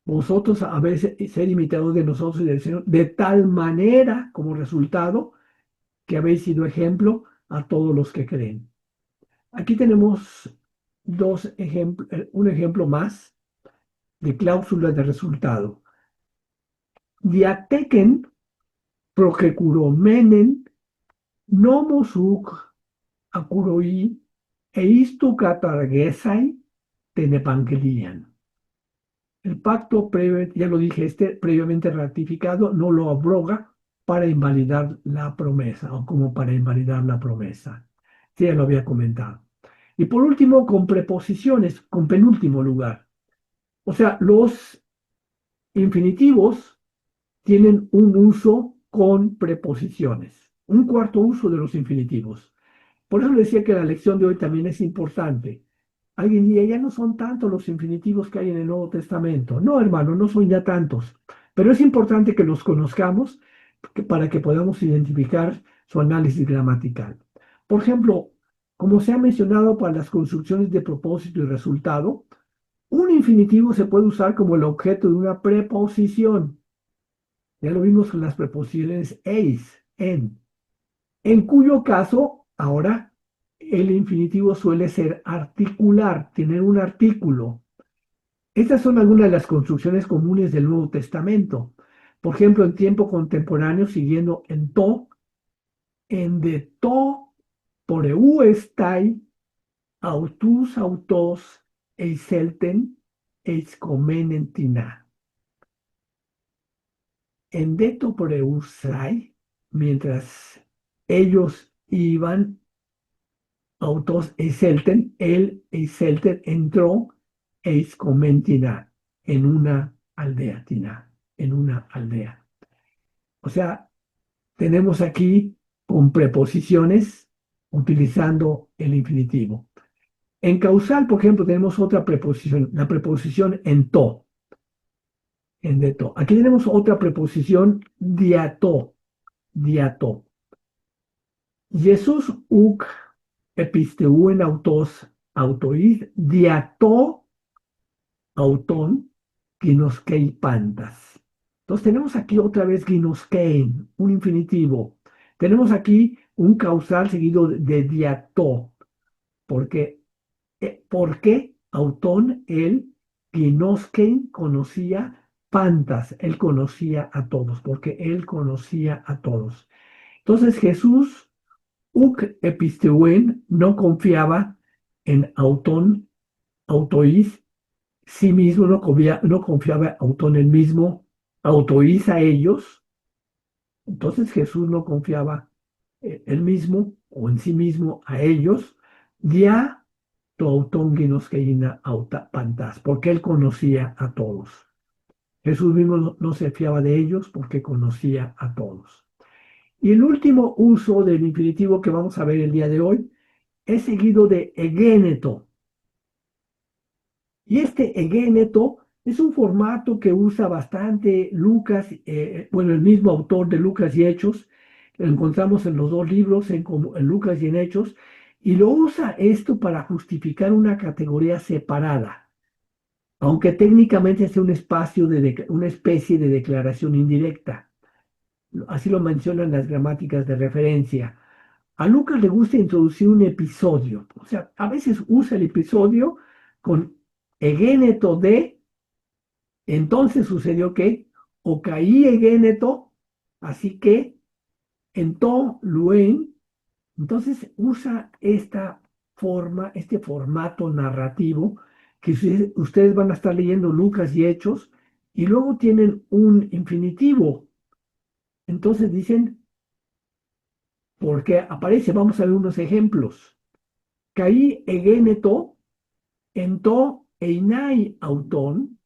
vosotros habéis ser imitadores de nosotros y del Señor, de tal manera como resultado que habéis sido ejemplo a todos los que creen. Aquí tenemos un ejemplo más de cláusula de resultado. Diateken prokekuromen nomos huc akuroi eistu katargesai tenepangelian. El pacto previo, ya lo dije, previamente ratificado no lo abroga para invalidar la promesa o como para invalidar la promesa. Sí, ya lo había comentado. Y por último, con preposiciones, con penúltimo lugar. O sea, los infinitivos tienen un uso con preposiciones. Un cuarto uso de los infinitivos. Por eso le decía que la lección de hoy también es importante. Alguien diría, ya no son tantos los infinitivos que hay en el Nuevo Testamento. No, hermano, no son ya tantos. Pero es importante que los conozcamos para que podamos identificar su análisis gramatical. Por ejemplo, como se ha mencionado para las construcciones de propósito y resultado, un infinitivo se puede usar como el objeto de una preposición. Ya lo vimos con las preposiciones eis, en cuyo caso, ahora, el infinitivo suele ser articular, tener un artículo. Estas son algunas de las construcciones comunes del Nuevo Testamento. Por ejemplo, en tiempo contemporáneo, siguiendo en de to poreu estai, autus autos, eiselten, eiskomenentina. En de to poreu estai, mientras ellos iban autos eiselten, el eiselten entró eiskomentina en una aldea, en una aldea. O sea, tenemos aquí con preposiciones utilizando el infinitivo. En causal, por ejemplo, tenemos otra preposición, la preposición en to, en de to. Aquí tenemos otra preposición diato. Jesús uc episteuen autos autoid diato auton ginosquei pantas. Entonces tenemos aquí otra vez ginosquein, un infinitivo. Tenemos aquí un causal seguido de diato, porque porque Autón, él, ginosquein, conocía pantas, él conocía a todos, porque él conocía a todos. Entonces Jesús, uc episteuen, no confiaba en Autón, autoís, sí mismo, no confiaba Autón él mismo, autoís a ellos. Entonces Jesús no confiaba él mismo o en sí mismo a ellos. Ya to auton ginoskeina auta pantas, porque él conocía a todos. Jesús mismo no se fiaba de ellos porque conocía a todos. Y el último uso del infinitivo que vamos a ver el día de hoy es seguido de egéneto. Y este egéneto es un formato que usa bastante Lucas, bueno, el mismo autor de Lucas y Hechos, lo encontramos en los dos libros, en Lucas y en Hechos, y lo usa esto para justificar una categoría separada, aunque técnicamente es un espacio una especie de declaración indirecta. Así lo mencionan las gramáticas de referencia. A Lucas le gusta introducir un episodio, o sea, a veces usa el episodio con egéneto de, entonces sucedió que, o caí egéneto, así que, ento luen, entonces usa esta forma, este formato narrativo que ustedes van a estar leyendo Lucas y Hechos, y luego tienen un infinitivo. Entonces dicen, porque aparece, vamos a ver unos ejemplos. Caí egéneto, ento einai auton,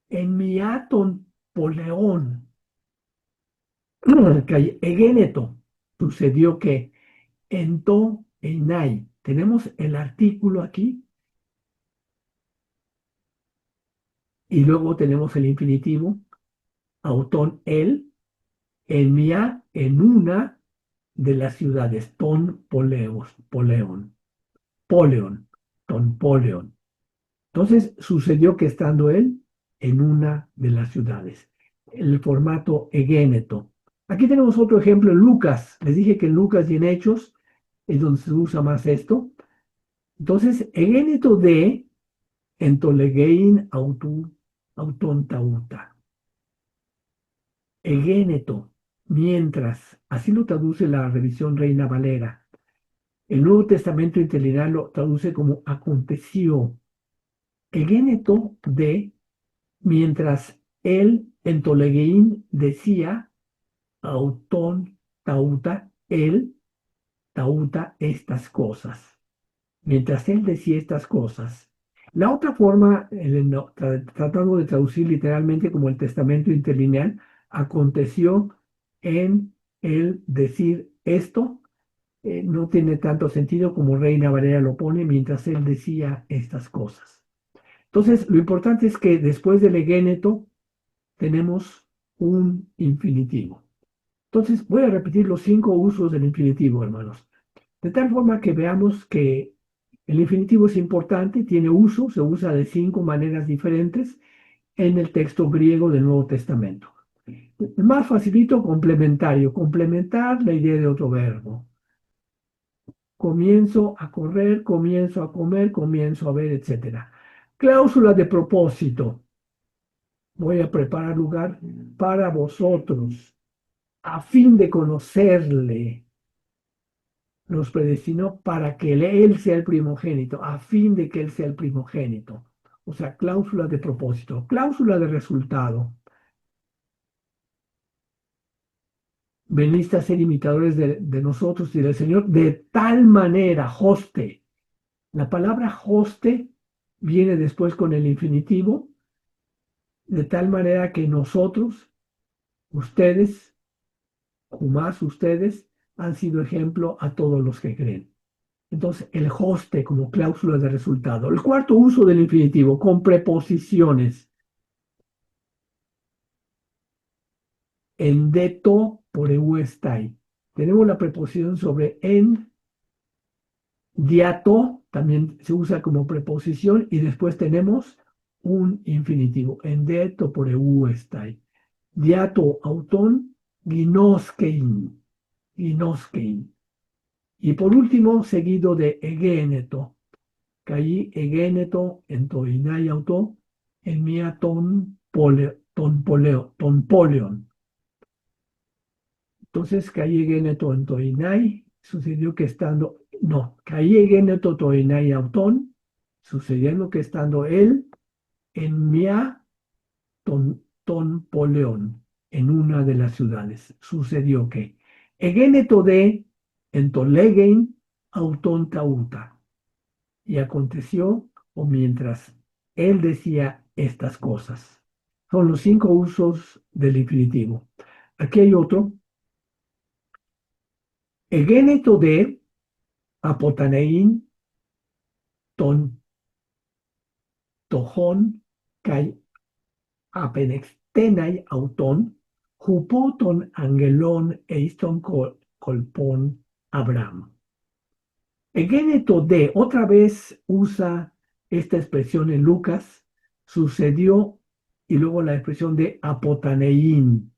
en miaton poleón. Caí egéneto, sucedió que ento einai. Tenemos el artículo aquí y luego tenemos el infinitivo, auton él, en mia, en una de las ciudades, ton poleos, poleón, poleón, ton poleón. Entonces sucedió que estando él en una de las ciudades, el formato egéneto. Aquí tenemos otro ejemplo en Lucas. Les dije que en Lucas y en Hechos es donde se usa más esto. Entonces, egéneto de entolegein auton tauta. Egéneto, mientras, así lo traduce la revisión Reina Valera. El Nuevo Testamento interlineal lo traduce como aconteció. Egéneto de mientras él en Tolegueín decía, autón, tauta, él, tauta, estas cosas. Mientras él decía estas cosas. La otra forma, tratando de traducir literalmente como el testamento interlineal, aconteció en el decir esto, no tiene tanto sentido como Reina Valera lo pone, mientras él decía estas cosas. Entonces, lo importante es que después del egéneto, tenemos un infinitivo. Entonces, voy a repetir los 5 usos del infinitivo, hermanos. De tal forma que veamos que el infinitivo es importante, tiene uso, se usa de 5 maneras diferentes en el texto griego del Nuevo Testamento. El más facilito, complementario. Complementar la idea de otro verbo. Comienzo a correr, comienzo a comer, comienzo a ver, etc. Cláusula de propósito. Voy a preparar lugar para vosotros, a fin de conocerle. Los predestinó para que él sea el primogénito, a fin de que él sea el primogénito. O sea, cláusula de propósito, cláusula de resultado. Veniste a ser imitadores de nosotros y del Señor de tal manera, hoste. La palabra hoste viene después con el infinitivo, de tal manera que nosotros, ustedes, o más ustedes, han sido ejemplo a todos los que creen. Entonces, el hoste como cláusula de resultado. El cuarto uso del infinitivo, con preposiciones. En deto por estai. Tenemos la preposición sobre en, diato, también se usa como preposición, y después tenemos un infinitivo. En deto por estai. Diato auton, ginoskein. Ginoskein. Y por último, seguido de egéneto. Caí egéneto en toinai auto, en mia ton poleon. Entonces, caí egéneto en toinai, sucedió que estando, no, caí egéneto toinai auton, sucediendo que estando él en mia ton poleon, en una de las ciudades. Sucedió que egéneto de en tolegein auton tauta. y aconteció, o mientras él decía estas cosas. Son los 5 usos del infinitivo. Aquí hay otro. Egéneto de apotaneín ton tojon kai apenextenai auton hupoton angelon eiston colpon Abraham. Egéneto de, otra vez usa esta expresión en Lucas, sucedió, y luego la expresión de apotaneín.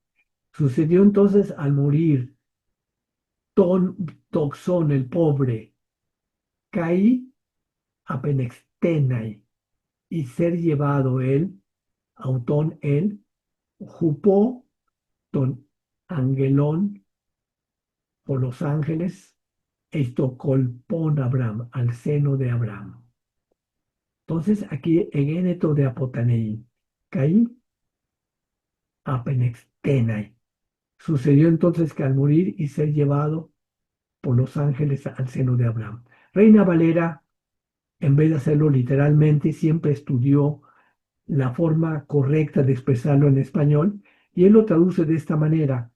Sucedió entonces al morir Toxón, el pobre, caí apenextenai, y ser llevado él, autón él, jupó ton angelón por los ángeles, esto colpón Abraham, al seno de Abraham. Entonces aquí en Eneto de Apotanei, caí apenextenai. Sucedió entonces que al morir y ser llevado por los ángeles al seno de Abraham. Reina Valera, en vez de hacerlo literalmente, siempre estudió la forma correcta de expresarlo en español y él lo traduce de esta manera.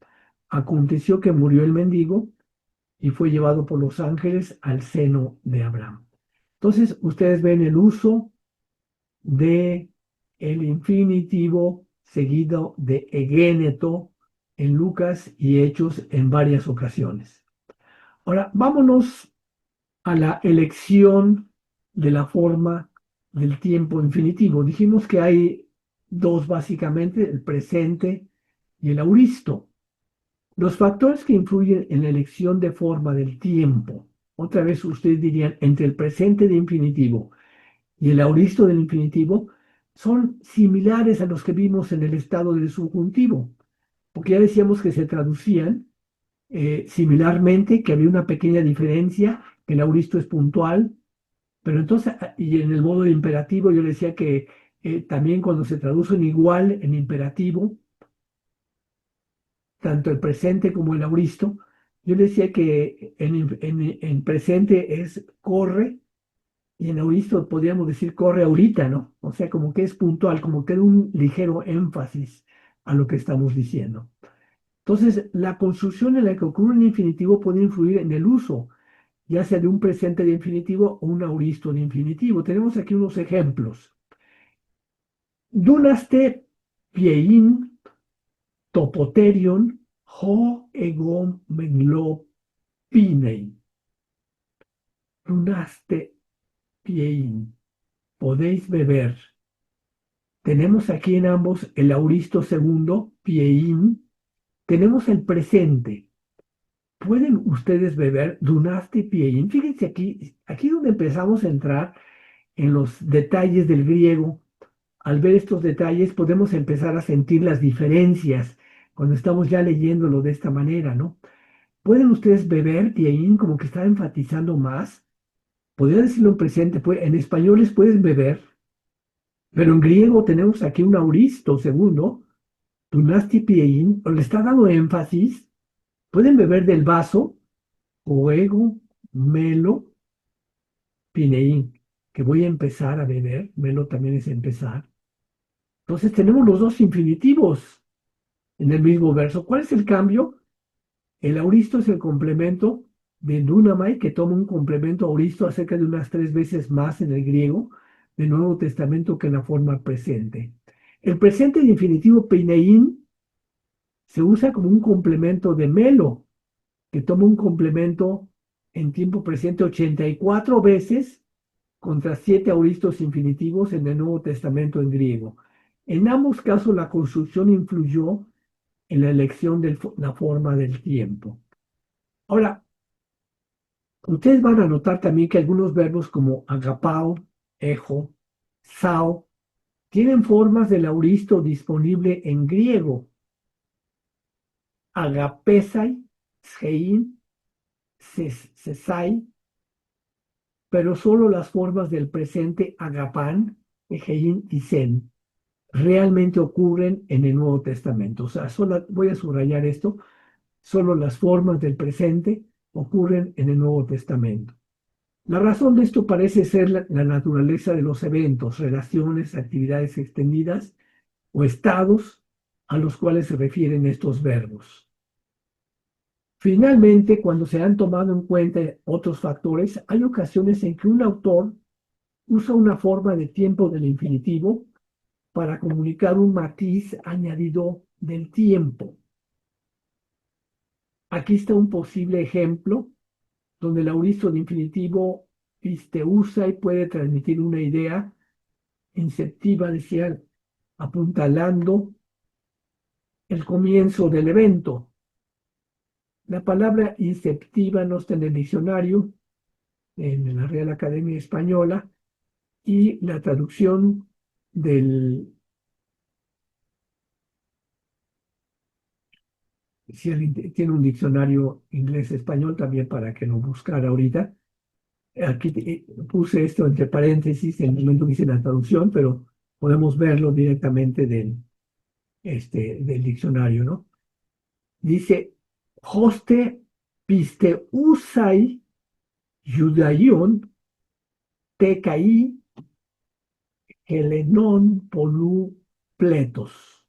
Aconteció que murió el mendigo y fue llevado por los ángeles al seno de Abraham. Entonces, ustedes ven el uso de el infinitivo seguido de egéneto en Lucas y Hechos en varias ocasiones. Ahora, vámonos a la elección de la forma del tiempo infinitivo. Dijimos que hay dos básicamente, el presente y el auristo. Los factores que influyen en la elección de forma del tiempo, otra vez ustedes dirían, entre el presente de infinitivo y el auristo del infinitivo, son similares a los que vimos en el estado del subjuntivo, porque ya decíamos que se traducían similarmente, que había una pequeña diferencia, que el auristo es puntual, pero entonces, y en el modo imperativo yo decía que también cuando se traducen igual en imperativo, tanto el presente como el auristo, yo decía que en presente es corre y en auristo podríamos decir corre ahorita, ¿no? O sea, como que es puntual, como que da un ligero énfasis a lo que estamos diciendo. Entonces, la construcción en la que ocurre un infinitivo puede influir en el uso, ya sea de un presente de infinitivo o un auristo de infinitivo. Tenemos aquí unos ejemplos. Dunaste piein topoterion ho egom menlo pinei. Dunaste piein. Podéis beber. Tenemos aquí en ambos el auristo segundo, piein. Tenemos el presente. ¿Pueden ustedes beber Dunaste piein? Fíjense aquí donde empezamos a entrar en los detalles del griego. Al ver estos detalles podemos empezar a sentir las diferencias cuando estamos ya leyéndolo de esta manera, ¿no? ¿Pueden ustedes beber piein como que está enfatizando más? Podría decirlo en presente, en español les pueden beber, pero en griego tenemos aquí un auristo segundo, Dunasti piein, le está dando énfasis. Pueden beber del vaso, oego, melo, pineín, que voy a empezar a beber, melo también es empezar. Entonces tenemos los dos infinitivos en el mismo verso. ¿Cuál es el cambio? El auristo es el complemento de dunamai, que toma un complemento auristo acerca de unas 3 veces más en el griego del Nuevo Testamento que en la forma presente. El presente de infinitivo pineín se usa como un complemento de melo, que toma un complemento en tiempo presente 84 veces contra 7 auristos infinitivos en el Nuevo Testamento en griego. En ambos casos la construcción influyó en la elección de la forma del tiempo. Ahora, ustedes van a notar también que algunos verbos como agapao, ejo, sao, tienen formas del auristo disponible en griego. Agapesai, schein, sesai, pero solo las formas del presente agapan, egein y sen realmente ocurren en el Nuevo Testamento. O sea, solo, voy a subrayar esto, solo las formas del presente ocurren en el Nuevo Testamento. La razón de esto parece ser la naturaleza de los eventos, relaciones, actividades extendidas o estados a los cuales se refieren estos verbos. Finalmente, cuando se han tomado en cuenta otros factores, hay ocasiones en que un autor usa una forma de tiempo del infinitivo para comunicar un matiz añadido del tiempo. Aquí está un posible ejemplo donde el auristo de infinitivo usa y puede transmitir una idea inceptiva, decía, apuntalando el comienzo del evento. La palabra inceptiva no está en el diccionario, en la Real Academia Española, y la traducción del, si tiene un diccionario inglés-español también para que lo buscara ahorita. Aquí puse esto entre paréntesis en el momento que hice la traducción, pero podemos verlo directamente del diccionario, ¿no? Dice, hoste pisteusai judaion tekai helenon polu pletos.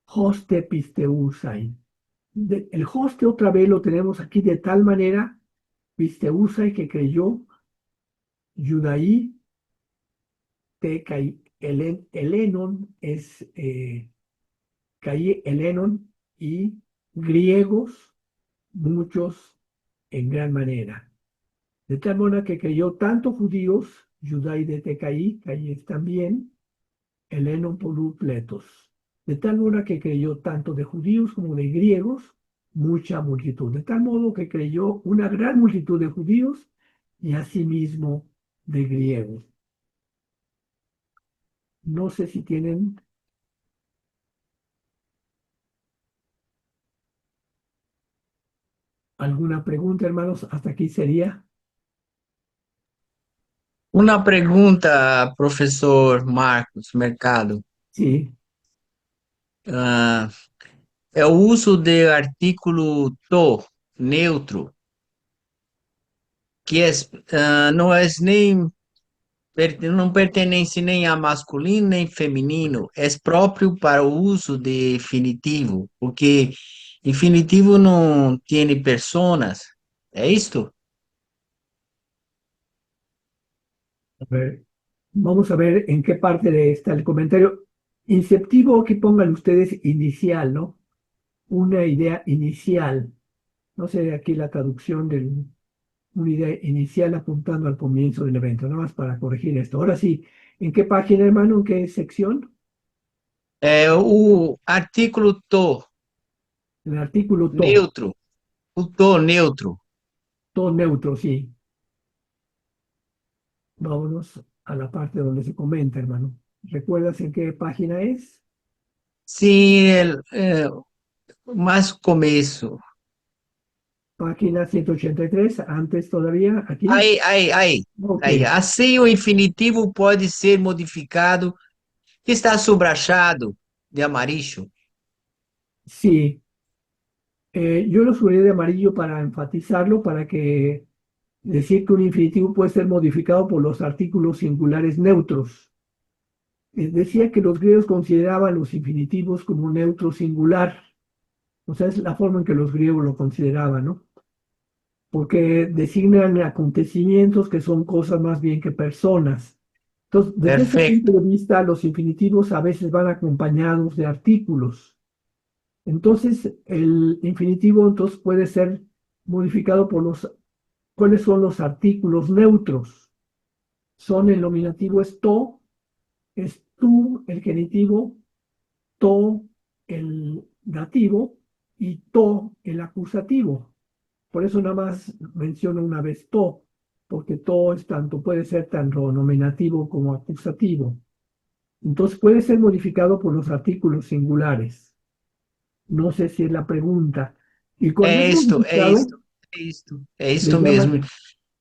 Hoste pisteusai. El hoste otra vez lo tenemos aquí de tal manera, pisteusai que creyó, Judaí, tekai, helenon es caí helenon y griegos, muchos en gran manera. De tal manera que creyó tanto judíos, Judai de Tecaí, calles también, helenon polupletos. De tal manera que creyó tanto de judíos como de griegos, mucha multitud. De tal modo que creyó una gran multitud de judíos y asimismo de griegos. No sé si tienen alguna pregunta, hermanos. Hasta aquí sería. Una pregunta, professor Marcos Mercado. Sí, Ah, é o uso do artículo to, neutro, que não é nem não pertence nem a masculino nem feminino, é próprio para o uso de infinitivo, porque infinitivo não tem personas. ¿É isto? a ver, vamos a ver en qué parte de está el comentario. Inceptivo, que pongan ustedes inicial, ¿no? Una idea inicial. No sé aquí la traducción de una idea inicial apuntando al comienzo del evento, nada más para corregir esto. Ahora sí, ¿en qué página, hermano? ¿En qué sección? É o artículo to, El artículo to, neutro, o to neutro. to neutro, sí. Vámonos a la parte donde se comenta, hermano. ¿Recuerdas en qué página es? Sim, mais começo. Página 183, antes todavía, aquí. Ok, Aí. Assim, o infinitivo pode ser modificado, que está sobrachado de amarillo. sí. Yo lo subrayé de amarillo para enfatizarlo, para que decir que un infinitivo puede ser modificado por los artículos singulares neutros. Decía que los griegos consideraban los infinitivos como neutro singular. O sea, es la forma en que los griegos lo consideraban, ¿no? Porque designan acontecimientos que son cosas más bien que personas. Entonces, desde ese punto Perfeito. de vista, los infinitivos a veces van acompañados de artículos. Entonces, el infinitivo entonces puede ser modificado por ¿cuáles son los artículos neutros? Son el nominativo es to, es tú el genitivo, to el dativo y to el acusativo. Por eso nada más menciono una vez to, porque to es tanto, puede ser tanto nominativo como acusativo. Entonces puede ser modificado por los artículos singulares. No sé si es la pregunta. Y cuando es É isto, é modificado, isto, é isto, é le isto mesmo. llaman,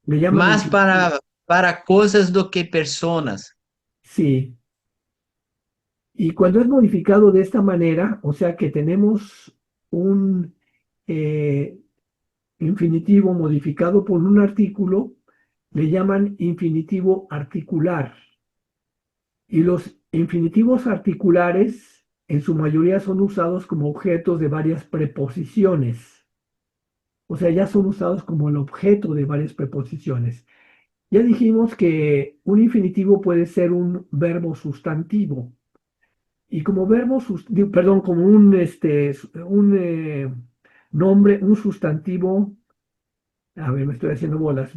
le llaman Mais infinitivo. para coisas do que personas. Sí. Y cuando es modificado de esta manera, o sea que tenemos un eh, infinitivo modificado por un artículo, le llaman infinitivo articular. Y los infinitivos articulares en su mayoría son usados como objetos de varias preposiciones. O sea, ya son usados como el objeto de varias preposiciones. Ya dijimos que un infinitivo puede ser un verbo sustantivo. Y como verbo, perdón, como un nombre, un sustantivo, a ver, me estoy haciendo bolas.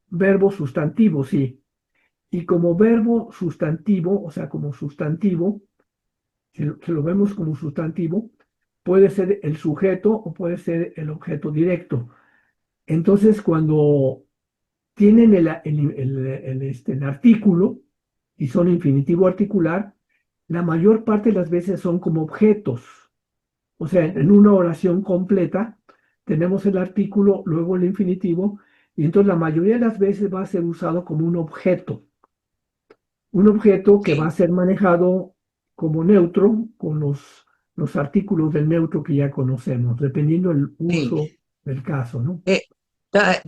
Verbo sustantivo, sí. Y como verbo sustantivo, o sea, como sustantivo, si lo vemos como sustantivo, puede ser el sujeto o puede ser el objeto directo. Entonces, cuando tienen el artículo y son infinitivo articular, la mayor parte de las veces son como objetos. O sea, en una oración completa tenemos el artículo, luego el infinitivo, y entonces la mayoría de las veces va a ser usado como un objeto que va a Sí, ser manejado como neutro con los artículos del neutro que ya conocemos, dependiendo del sí. uso del caso, ¿no? Eh,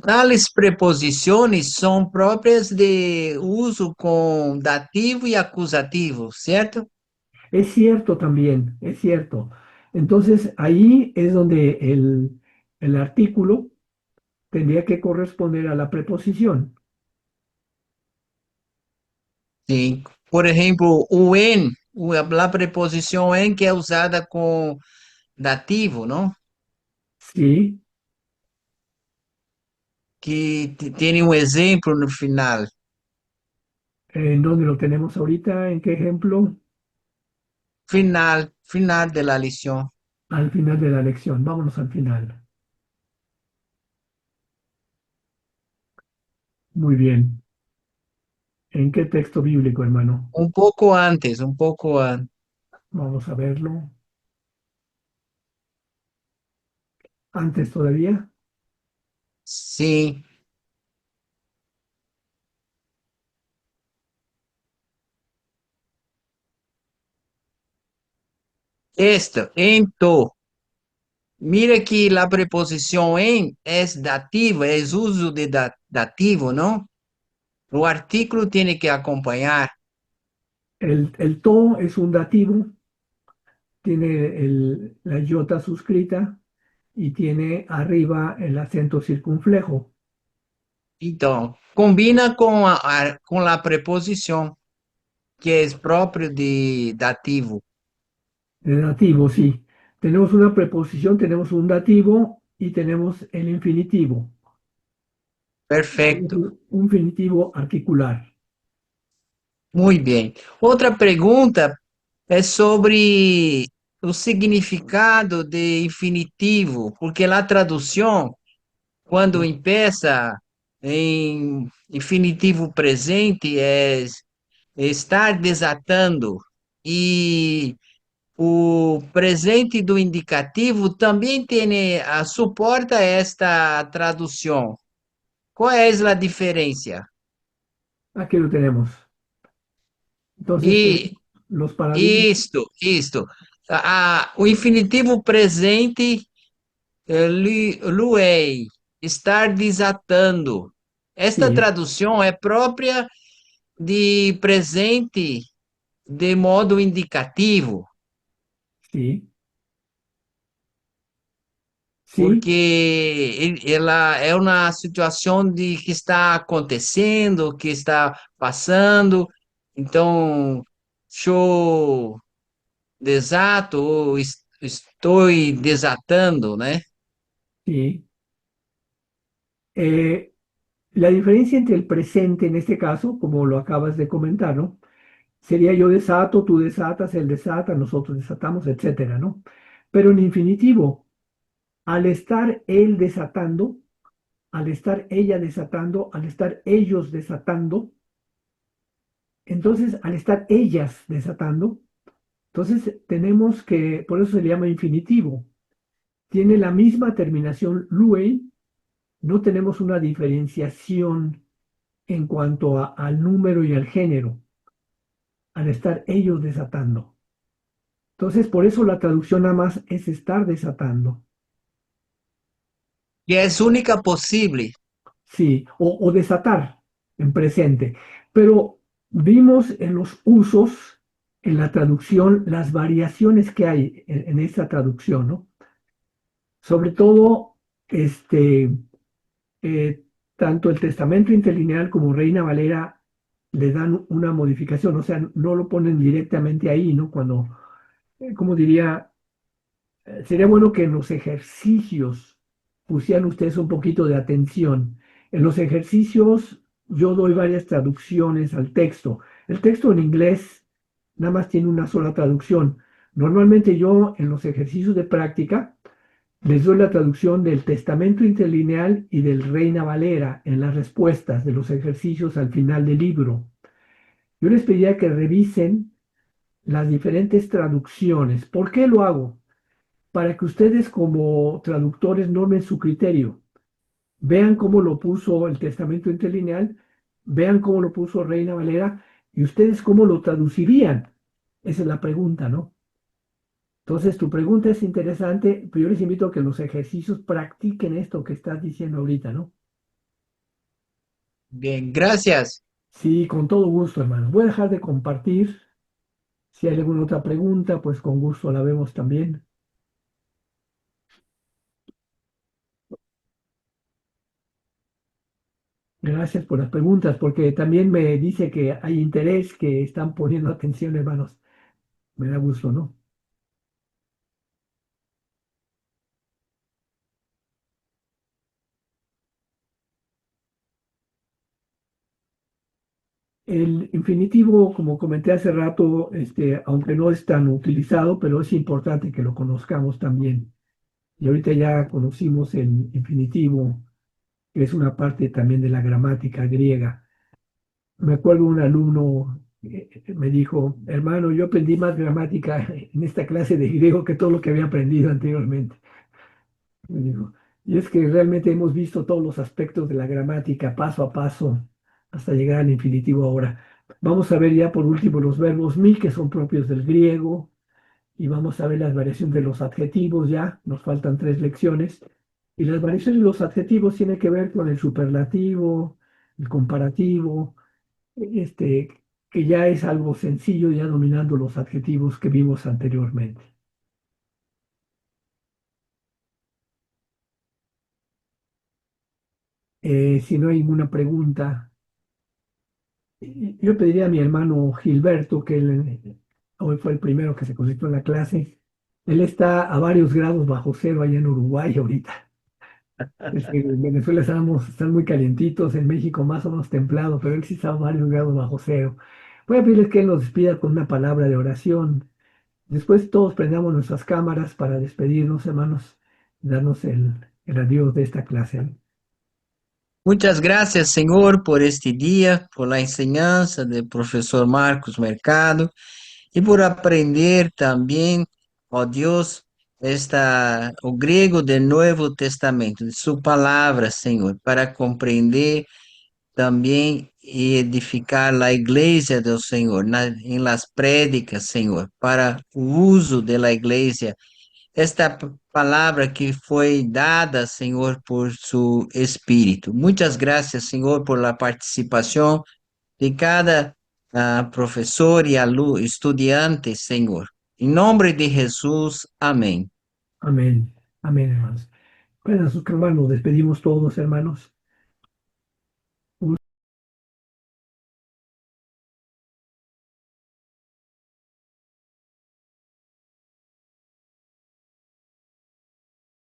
Tales preposições são próprias de uso com dativo e acusativo, certo? Es cierto también, es cierto. Entonces ahí es donde el artículo tendría que corresponder a la preposición. Sim. Por exemplo, o en, a preposição en que é usada com dativo, não? Sí, Que tem um exemplo no final. ¿en dónde lo tenemos ahorita? ¿En qué ejemplo? Final de la lição. Al final de la lección. Vámonos al final. Muy bien. ¿En qué texto bíblico, hermano? Um pouco antes. Vamos a verlo. Antes todavía. Sim. Ento. Mira que a preposição em é dativa, é uso de dativo, não? O artículo tem que acompanhar. El to es un dativo, tiene la iota suscrita y tiene arriba el acento circunflejo. Então, combina com com a preposição, que é próprio de dativo. De dativo, sí. Tenemos una preposición, tenemos un dativo y tenemos el infinitivo. Perfeito. Un infinitivo articular. Muito bem. Outra pergunta é sobre o significado de infinitivo, porque a tradução, quando empieza em infinitivo presente, é estar desatando. E o presente do indicativo também tem, suporta esta tradução. Qual é a diferença? Aquí lo tenemos. Entonces tenemos E los paradigmas. isto. O infinitivo presente, luei, estar desatando. Esta Sí, tradução é própria de presente de modo indicativo, sí, sí, porque ela é uma situação de que está acontecendo, que está passando. Então, show desato ou estou desatando, né? sí. Eh, la diferencia entre el presente en este caso, como lo acabas de comentar, ¿no? Sería yo desato, tú desatas, él desata, nosotros desatamos, etcétera, ¿no? Pero en infinitivo, al estar él desatando, al estar ella desatando, al estar ellos desatando, entonces al estar ellas desatando, entonces tenemos que, por eso se le llama infinitivo, tiene la misma terminación lue, no tenemos una diferenciación en cuanto al número y al género, al estar ellos desatando. Entonces, por eso la traducción nada más es estar desatando. Que é única possível. Sí, o desatar en presente. Pero vimos en los usos, en la traducción, las variaciones que hay en esta traducción, ¿no? Sobre todo, eh, tanto el Testamento Interlineal como Reina Valera le dan una modificación, o sea, no lo ponen directamente ahí, ¿no? Cuando, como diría, sería bueno que en los ejercicios pusieran ustedes un poquito de atención. En los ejercicios yo doy varias traducciones al texto. El texto en inglés nada más tiene una sola traducción. Normalmente yo en los ejercicios de práctica les doy la traducción del Testamento Interlineal y del Reina Valera en las respuestas de los ejercicios al final del libro. Yo les pediría que revisen las diferentes traducciones. ¿Por qué lo hago? Para que ustedes como traductores normen su criterio. Vean cómo lo puso el Testamento Interlineal, vean cómo lo puso Reina Valera y ustedes cómo lo traducirían. Esa es la pregunta, ¿no? Entonces, tu pregunta es interesante, pero yo les invito a que los ejercicios practiquen esto que estás diciendo ahorita, ¿no? Bien, gracias. Sí, con todo gusto, hermano. Voy a dejar de compartir. Si hay alguna otra pregunta, pues con gusto la vemos también. Gracias por las preguntas, porque también me dice que hay interés, que están poniendo atención, hermanos. Me da gusto, ¿no? El infinitivo, como comenté hace rato, aunque no es tan utilizado, pero es importante que lo conozcamos también. Y ahorita ya conocimos el infinitivo, que es una parte también de la gramática griega. Me acuerdo un alumno me dijo, hermano, yo aprendí más gramática en esta clase de griego que todo lo que había aprendido anteriormente. Me dijo, y es que realmente hemos visto todos los aspectos de la gramática paso a paso hasta llegar al infinitivo ahora. Vamos a ver ya por último los verbos mi, que son propios del griego, y vamos a ver las variaciones de los adjetivos ya, nos faltan 3 lecciones. Y las variaciones de los adjetivos tienen que ver con el superlativo, el comparativo, este, que ya es algo sencillo, ya dominando los adjetivos que vimos anteriormente. Si no hay ninguna pregunta, yo pediría a mi hermano Gilberto, que hoy fue el primero que se conectó en la clase. Él está a varios grados bajo cero allá en Uruguay ahorita. En Venezuela están muy calientitos, en México más o menos templado, pero él sí está a varios grados bajo cero. Voy a pedirles que él nos despida con una palabra de oración. Después todos prendamos nuestras cámaras para despedirnos, hermanos, darnos el adiós de esta clase. Muchas gracias, Señor, por este día, por la enseñanza del profesor Marcos Mercado y por aprender también, oh Dios, o griego del Nuevo Testamento, de su palabra, Señor, para comprender también y edificar la iglesia del Señor en las prédicas, Señor, para o uso de la iglesia esta palabra que fue dada, Señor, por su Espíritu. Muchas gracias, Señor, por la participación de cada profesor y estudiante, Señor. En nombre de Jesús, amén. Amén. Amén, hermanos. Bueno, sus hermanos, despedimos todos, hermanos.